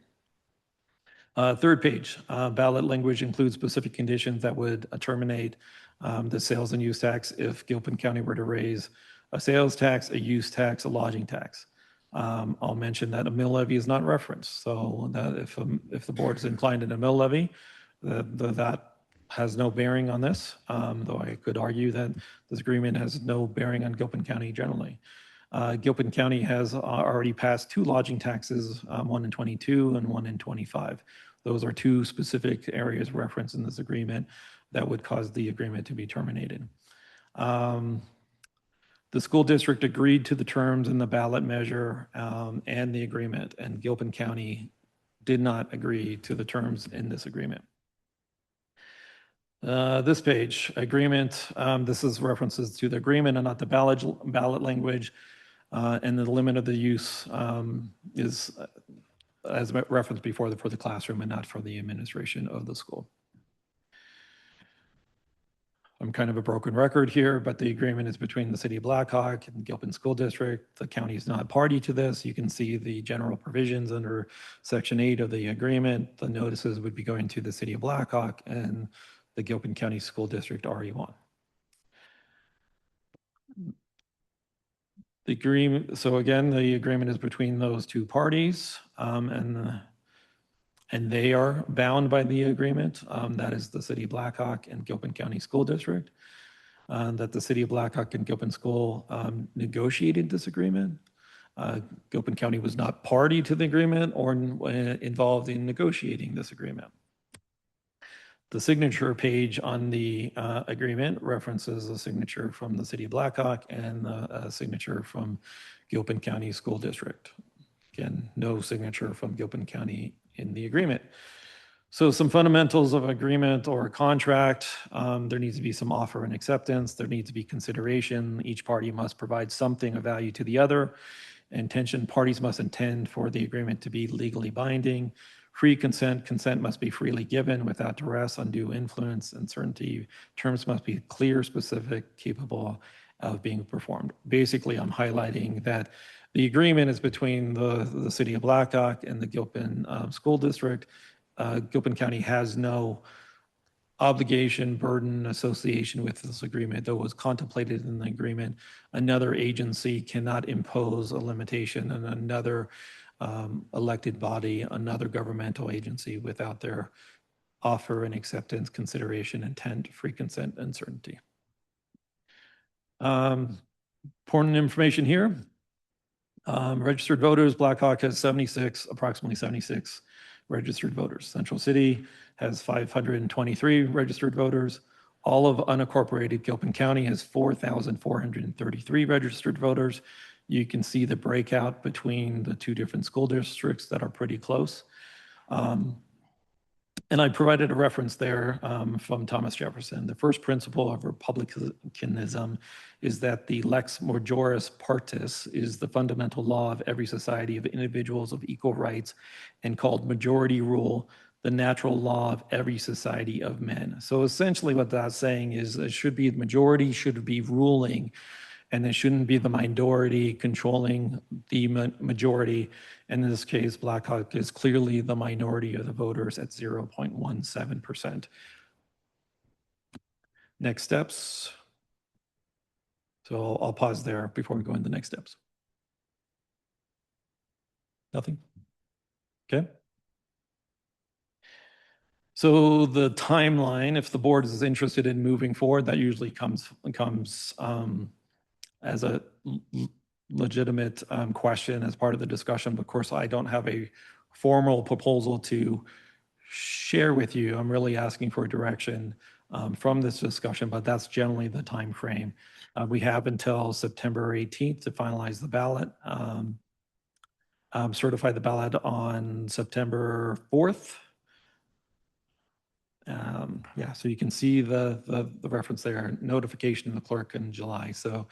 Third page, ballot language includes specific conditions that would terminate the sales and use tax if Gilpin County were to raise a sales tax, a use tax, a lodging tax. I'll mention that a mill levy is not referenced. So that if the board is inclined in a mill levy, that has no bearing on this, though I could argue that this agreement has no bearing on Gilpin County generally. Gilpin County has already passed 2 lodging taxes, one in 22 and one in 25. Those are 2 specific areas referenced in this agreement that would cause the agreement to be terminated. The school district agreed to the terms in the ballot measure and the agreement, and Gilpin County did not agree to the terms in this agreement. This page, agreement, this is references to the agreement and not the ballot language, and the limit of the use is, as referenced before, for the classroom and not for the administration of the school. I'm kind of a broken record here, but the agreement is between the City of Blackhawk and Gilpin School District. The county is not party to this. You can see the general provisions under Section 8 of the agreement. The notices would be going to the City of Blackhawk and the Gilpin County School District RE1. The agreement, so again, the agreement is between those 2 parties, and they are bound by the agreement. That is the City of Blackhawk and Gilpin County School District. That the City of Blackhawk and Gilpin School negotiated this agreement. Gilpin County was not party to the agreement or involved in negotiating this agreement. The signature page on the agreement references a signature from the City of Blackhawk and a signature from Gilpin County School District. Again, no signature from Gilpin County in the agreement. So some fundamentals of agreement or a contract, there needs to be some offer and acceptance. There needs to be consideration. Each party must provide something of value to the other. Intention, parties must intend for the agreement to be legally binding. Free consent, consent must be freely given without duress, undue influence, uncertainty. Terms must be clear, specific, capable of being performed. Basically, I'm highlighting that the agreement is between the City of Blackhawk and the Gilpin School District. Gilpin County has no obligation, burden, association with this agreement, though it was contemplated in the agreement. Another agency cannot impose a limitation on another elected body, another governmental agency without their offer and acceptance, consideration, intent, free consent, and certainty. Important information here. Registered voters, Blackhawk has approximately 76 registered voters. Central City has 523 registered voters. All of unincorporated Gilpin County has 4,433 registered voters. You can see the breakout between the two different school districts that are pretty close. And I provided a reference there from Thomas Jefferson. The first principle of republicanism is that the lex majoris partis is the fundamental law of every society of individuals of equal rights, and called majority rule the natural law of every society of men. So essentially what that's saying is it should be the majority should be ruling, and it shouldn't be the minority controlling the majority. And in this case, Blackhawk is clearly the minority of the voters at 0.17%. Next steps. So I'll pause there before we go into the next steps. Nothing? Okay. So the timeline, if the board is interested in moving forward, that usually comes as a legitimate question as part of the discussion. But of course, I don't have a formal proposal to share with you. I'm really asking for direction from this discussion, but that's generally the time frame. We have until September 18th to finalize the ballot. Certify the ballot on September 4th. Yeah, so you can see the reference there, notification to the clerk in July. So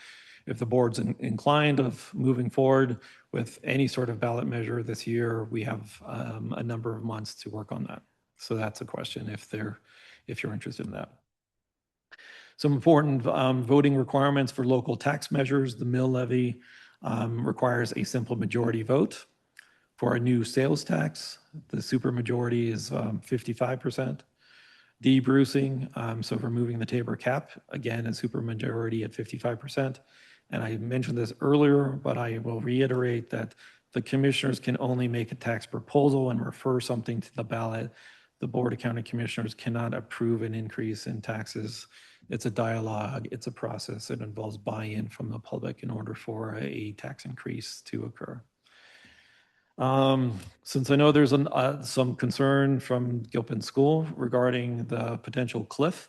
if the board's inclined of moving forward with any sort of ballot measure this year, we have a number of months to work on that. So that's a question if you're interested in that. Some important voting requirements for local tax measures. The mill levy requires a simple majority vote. For a new sales tax, the supermajority is 55%. Debrucing, so removing the Tabor cap, again, a supermajority at 55%. And I mentioned this earlier, but I will reiterate that the commissioners can only make a tax proposal and refer something to the ballot. The Board of County Commissioners cannot approve an increase in taxes. It's a dialogue, it's a process. It involves buy-in from the public in order for a tax increase to occur. Since I know there's some concern from Gilpin School regarding the potential cliff,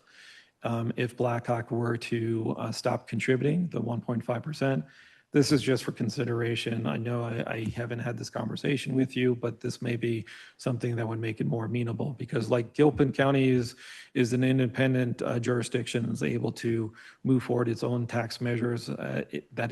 if Blackhawk were to stop contributing the 1.5%, this is just for consideration. I know I haven't had this conversation with you, but this may be something that would make it more amenable, because like Gilpin County is an independent jurisdiction, is able to move forward its own tax measures that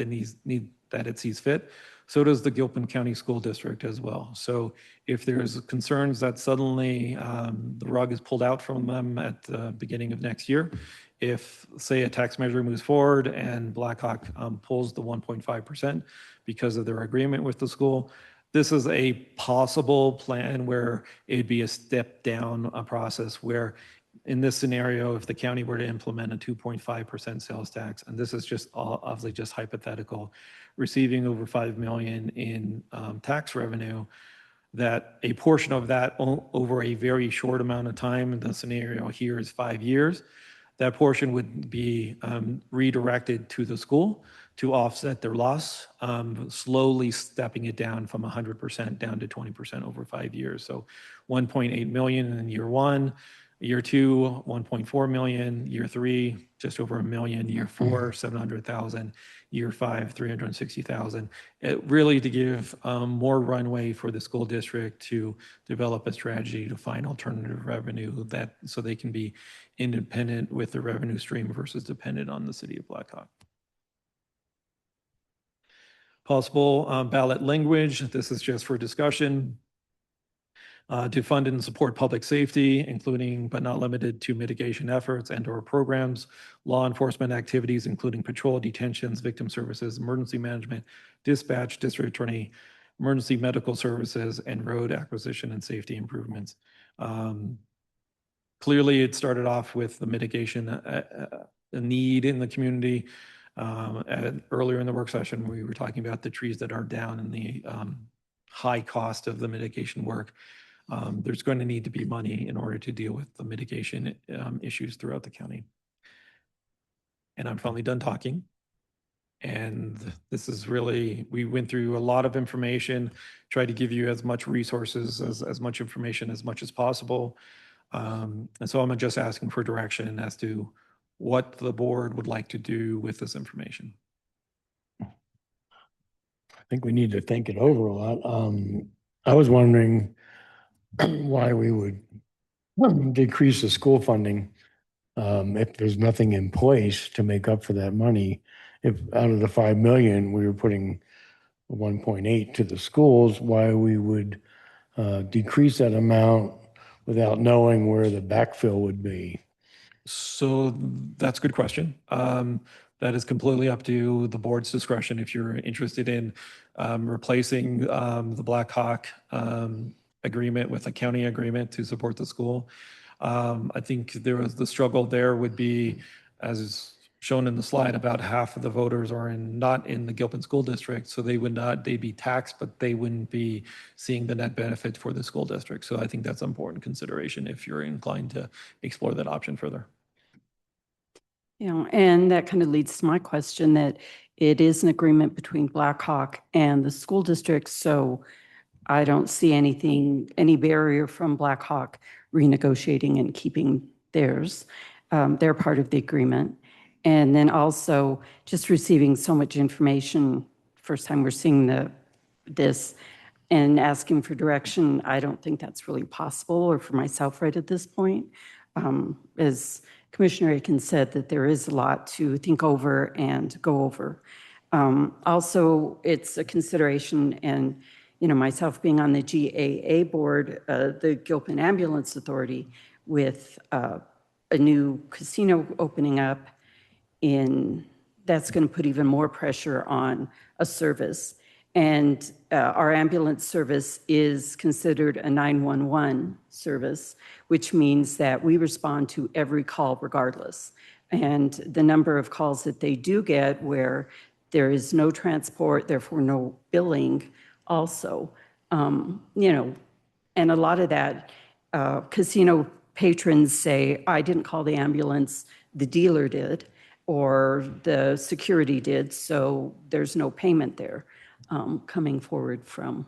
it sees fit. So does the Gilpin County School District as well. So if there's concerns that suddenly the rug is pulled out from them at the beginning of next year, if, say, a tax measure moves forward and Blackhawk pulls the 1.5% because of their agreement with the school, this is a possible plan where it'd be a step down process where, in this scenario, if the county were to implement a 2.5% sales tax, and this is just obviously just hypothetical, receiving over 5 million in tax revenue, that a portion of that over a very short amount of time, and the scenario here is 5 years, that portion would be redirected to the school to offset their loss, slowly stepping it down from 100% down to 20% over 5 years. So 1.8 million in year one, year two, 1.4 million, year three, just over $1 million, year four, 700,000, year five, 360,000. Really to give more runway for the school district to develop a strategy to find alternative revenue so they can be independent with the revenue stream versus dependent on the city of Blackhawk. Possible ballot language. This is just for discussion. To fund and support public safety, including but not limited to mitigation efforts and/or programs, law enforcement activities, including patrol, detentions, victim services, emergency management, dispatch, district attorney, emergency medical services, and road acquisition and safety improvements. Clearly, it started off with the mitigation the need in the community. Earlier in the work session, we were talking about the trees that are down and the high cost of the mitigation work. There's going to need to be money in order to deal with the mitigation issues throughout the county. And I'm finally done talking. And this is really, we went through a lot of information, tried to give you as much resources, as much information as much as possible. And so I'm just asking for direction as to what the board would like to do with this information. I think we need to think it over a lot. I was wondering why we would decrease the school funding if there's nothing in place to make up for that money. If out of the 5 million, we were putting 1.8 to the schools, why we would decrease that amount without knowing where the backfill would be. So that's a good question. That is completely up to the board's discretion. If you're interested in replacing the Blackhawk agreement with a county agreement to support the school. I think the struggle there would be, as shown in the slide, about half of the voters are not in the Gilpin School District, so they'd be taxed, but they wouldn't be seeing the net benefit for the school district. So I think that's an important consideration if you're inclined to explore that option further. And that kind of leads to my question that it is an agreement between Blackhawk and the school district. So I don't see any barrier from Blackhawk renegotiating and keeping theirs. They're part of the agreement. And then also just receiving so much information, first time we're seeing this and asking for direction, I don't think that's really possible, or for myself right at this point. As Commissioner Aiken said, that there is a lot to think over and go over. Also, it's a consideration, and myself being on the GAA board, the Gilpin Ambulance Authority, with a new casino opening up that's going to put even more pressure on a service. And our ambulance service is considered a 911 service, which means that we respond to every call regardless. And the number of calls that they do get where there is no transport, therefore no billing also, and a lot of that, casino patrons say, I didn't call the ambulance, the dealer did, or the security did, so there's no payment there coming forward from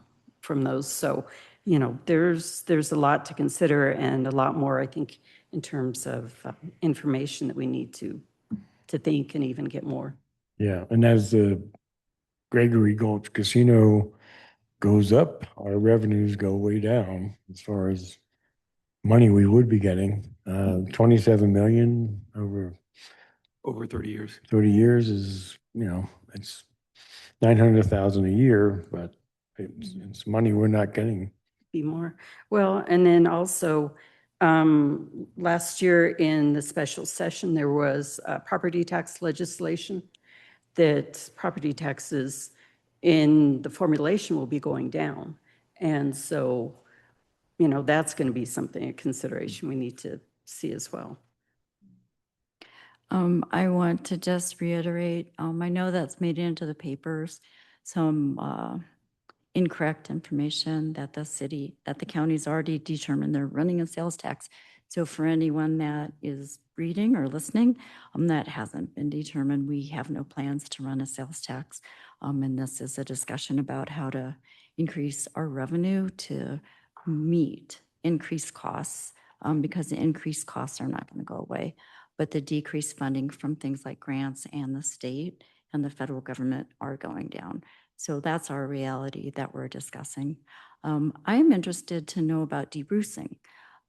those. So, there's a lot to consider and a lot more, I think, in terms of information that we need to think and even get more. Yeah, and as the Gregory Gulch Casino goes up, our revenues go way down as far as money we would be getting. 27 million Over 30 years. 30 years is, it's 900,000 a year, but it's money we're not getting. Be more. Well, and then also, last year in the special session, there was property tax legislation that property taxes in the formulation will be going down. And so, that's going to be something, a consideration we need to see as well. I want to just reiterate, I know that's made it into the papers, some incorrect information that the county's already determined they're running a sales tax. So for anyone that is reading or listening, that hasn't been determined. We have no plans to run a sales tax. And this is a discussion about how to increase our revenue to meet increased costs, because the increased costs are not going to go away. But the decreased funding from things like grants and the state and the federal government are going down. So that's our reality that we're discussing. I'm interested to know about debrucing.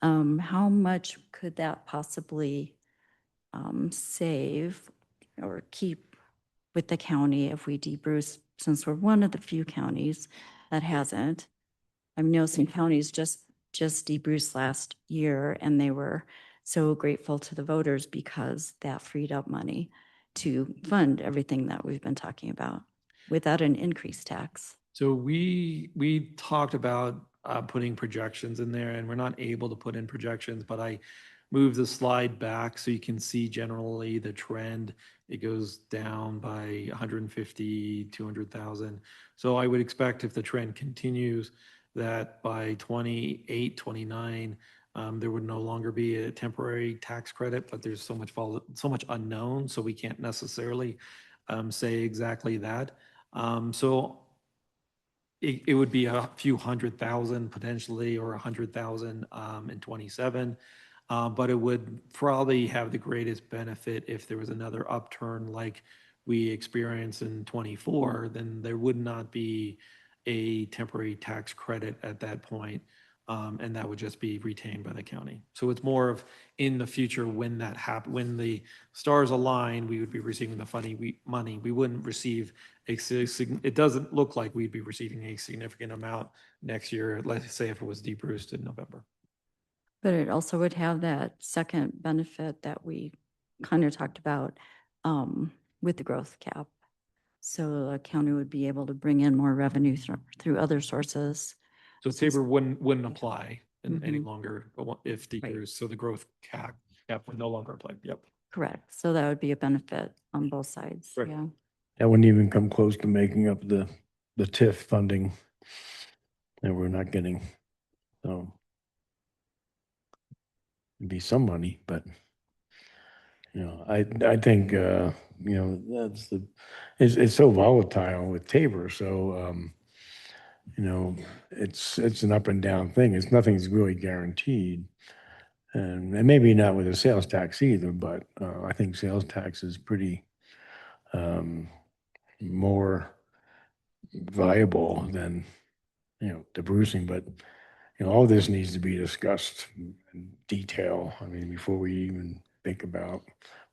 How much could that possibly save or keep with the county if we debruce, since we're one of the few counties that hasn't? I know some counties just debruced last year, and they were so grateful to the voters because that freed up money to fund everything that we've been talking about without an increased tax. So we talked about putting projections in there, and we're not able to put in projections, but I moved the slide back so you can see generally the trend. It goes down by 150, 200,000. So I would expect if the trend continues that by 28, 29, there would no longer be a temporary tax credit, but there's so much unknown, so we can't necessarily say exactly that. So it would be a few 100,000 potentially, or 100,000 in 27. But it would probably have the greatest benefit if there was another upturn like we experienced in 24, then there would not be a temporary tax credit at that point. And that would just be retained by the county. So it's more of in the future when that when the stars align, we would be receiving the money. We wouldn't receive it doesn't look like we'd be receiving a significant amount next year, let's say if it was de-bruised in November. But it also would have that second benefit that we kind of talked about with the growth cap. So the county would be able to bring in more revenue through other sources. So Tabor wouldn't apply any Mhm. longer if de-bruised, so the growth cap would no longer apply. Yep. Correct. So that would be a benefit on both sides. Correct. Yeah. That wouldn't even come close to making up the TIF funding that we're not getting. So it'd be some money, but I think, that's it's so volatile with Tabor. So, it's an up and down thing. Nothing's really guaranteed. And maybe not with a sales tax either, but I think sales tax is pretty more viable than, the bruising. But, all this needs to be discussed in detail. I mean, before we even think about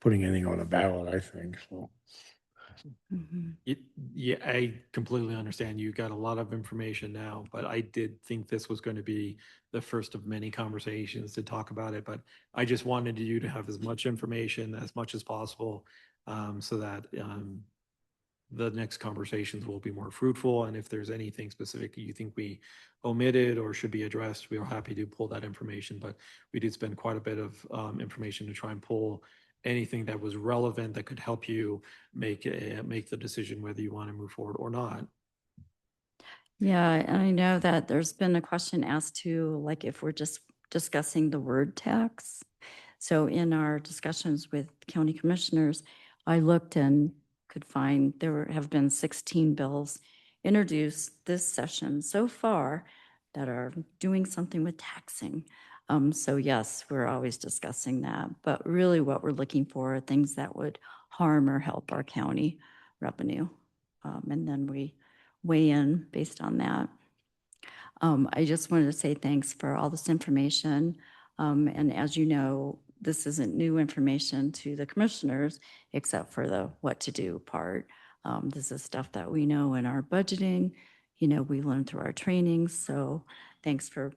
putting anything on a ballot, I think, so. Mhm. Yeah, I completely understand. You got a lot of information now, but I did think this was going to be the first of many conversations to talk about it. But I just wanted you to have as much information as much as possible, so that the next conversations will be more fruitful. And if there's anything specific you think we omitted or should be addressed, we are happy to pull that information. But we did spend quite a bit of information to try and pull anything that was relevant that could help you make the decision whether you want to move forward or not. Yeah, and I know that there's been a question asked too, like if we're just discussing the word tax. So in our discussions with county commissioners, I looked and could find have been 16 bills introduced this session so far that are doing something with taxing. So yes, we're always discussing that, but really what we're looking for are things that would harm or help our county revenue. And then we weigh in based on that. I just wanted to say thanks for all this information. And as you know, this isn't new information to the commissioners, except for the what to do part. This is stuff that we know in our budgeting, we learn through our trainings. So thanks for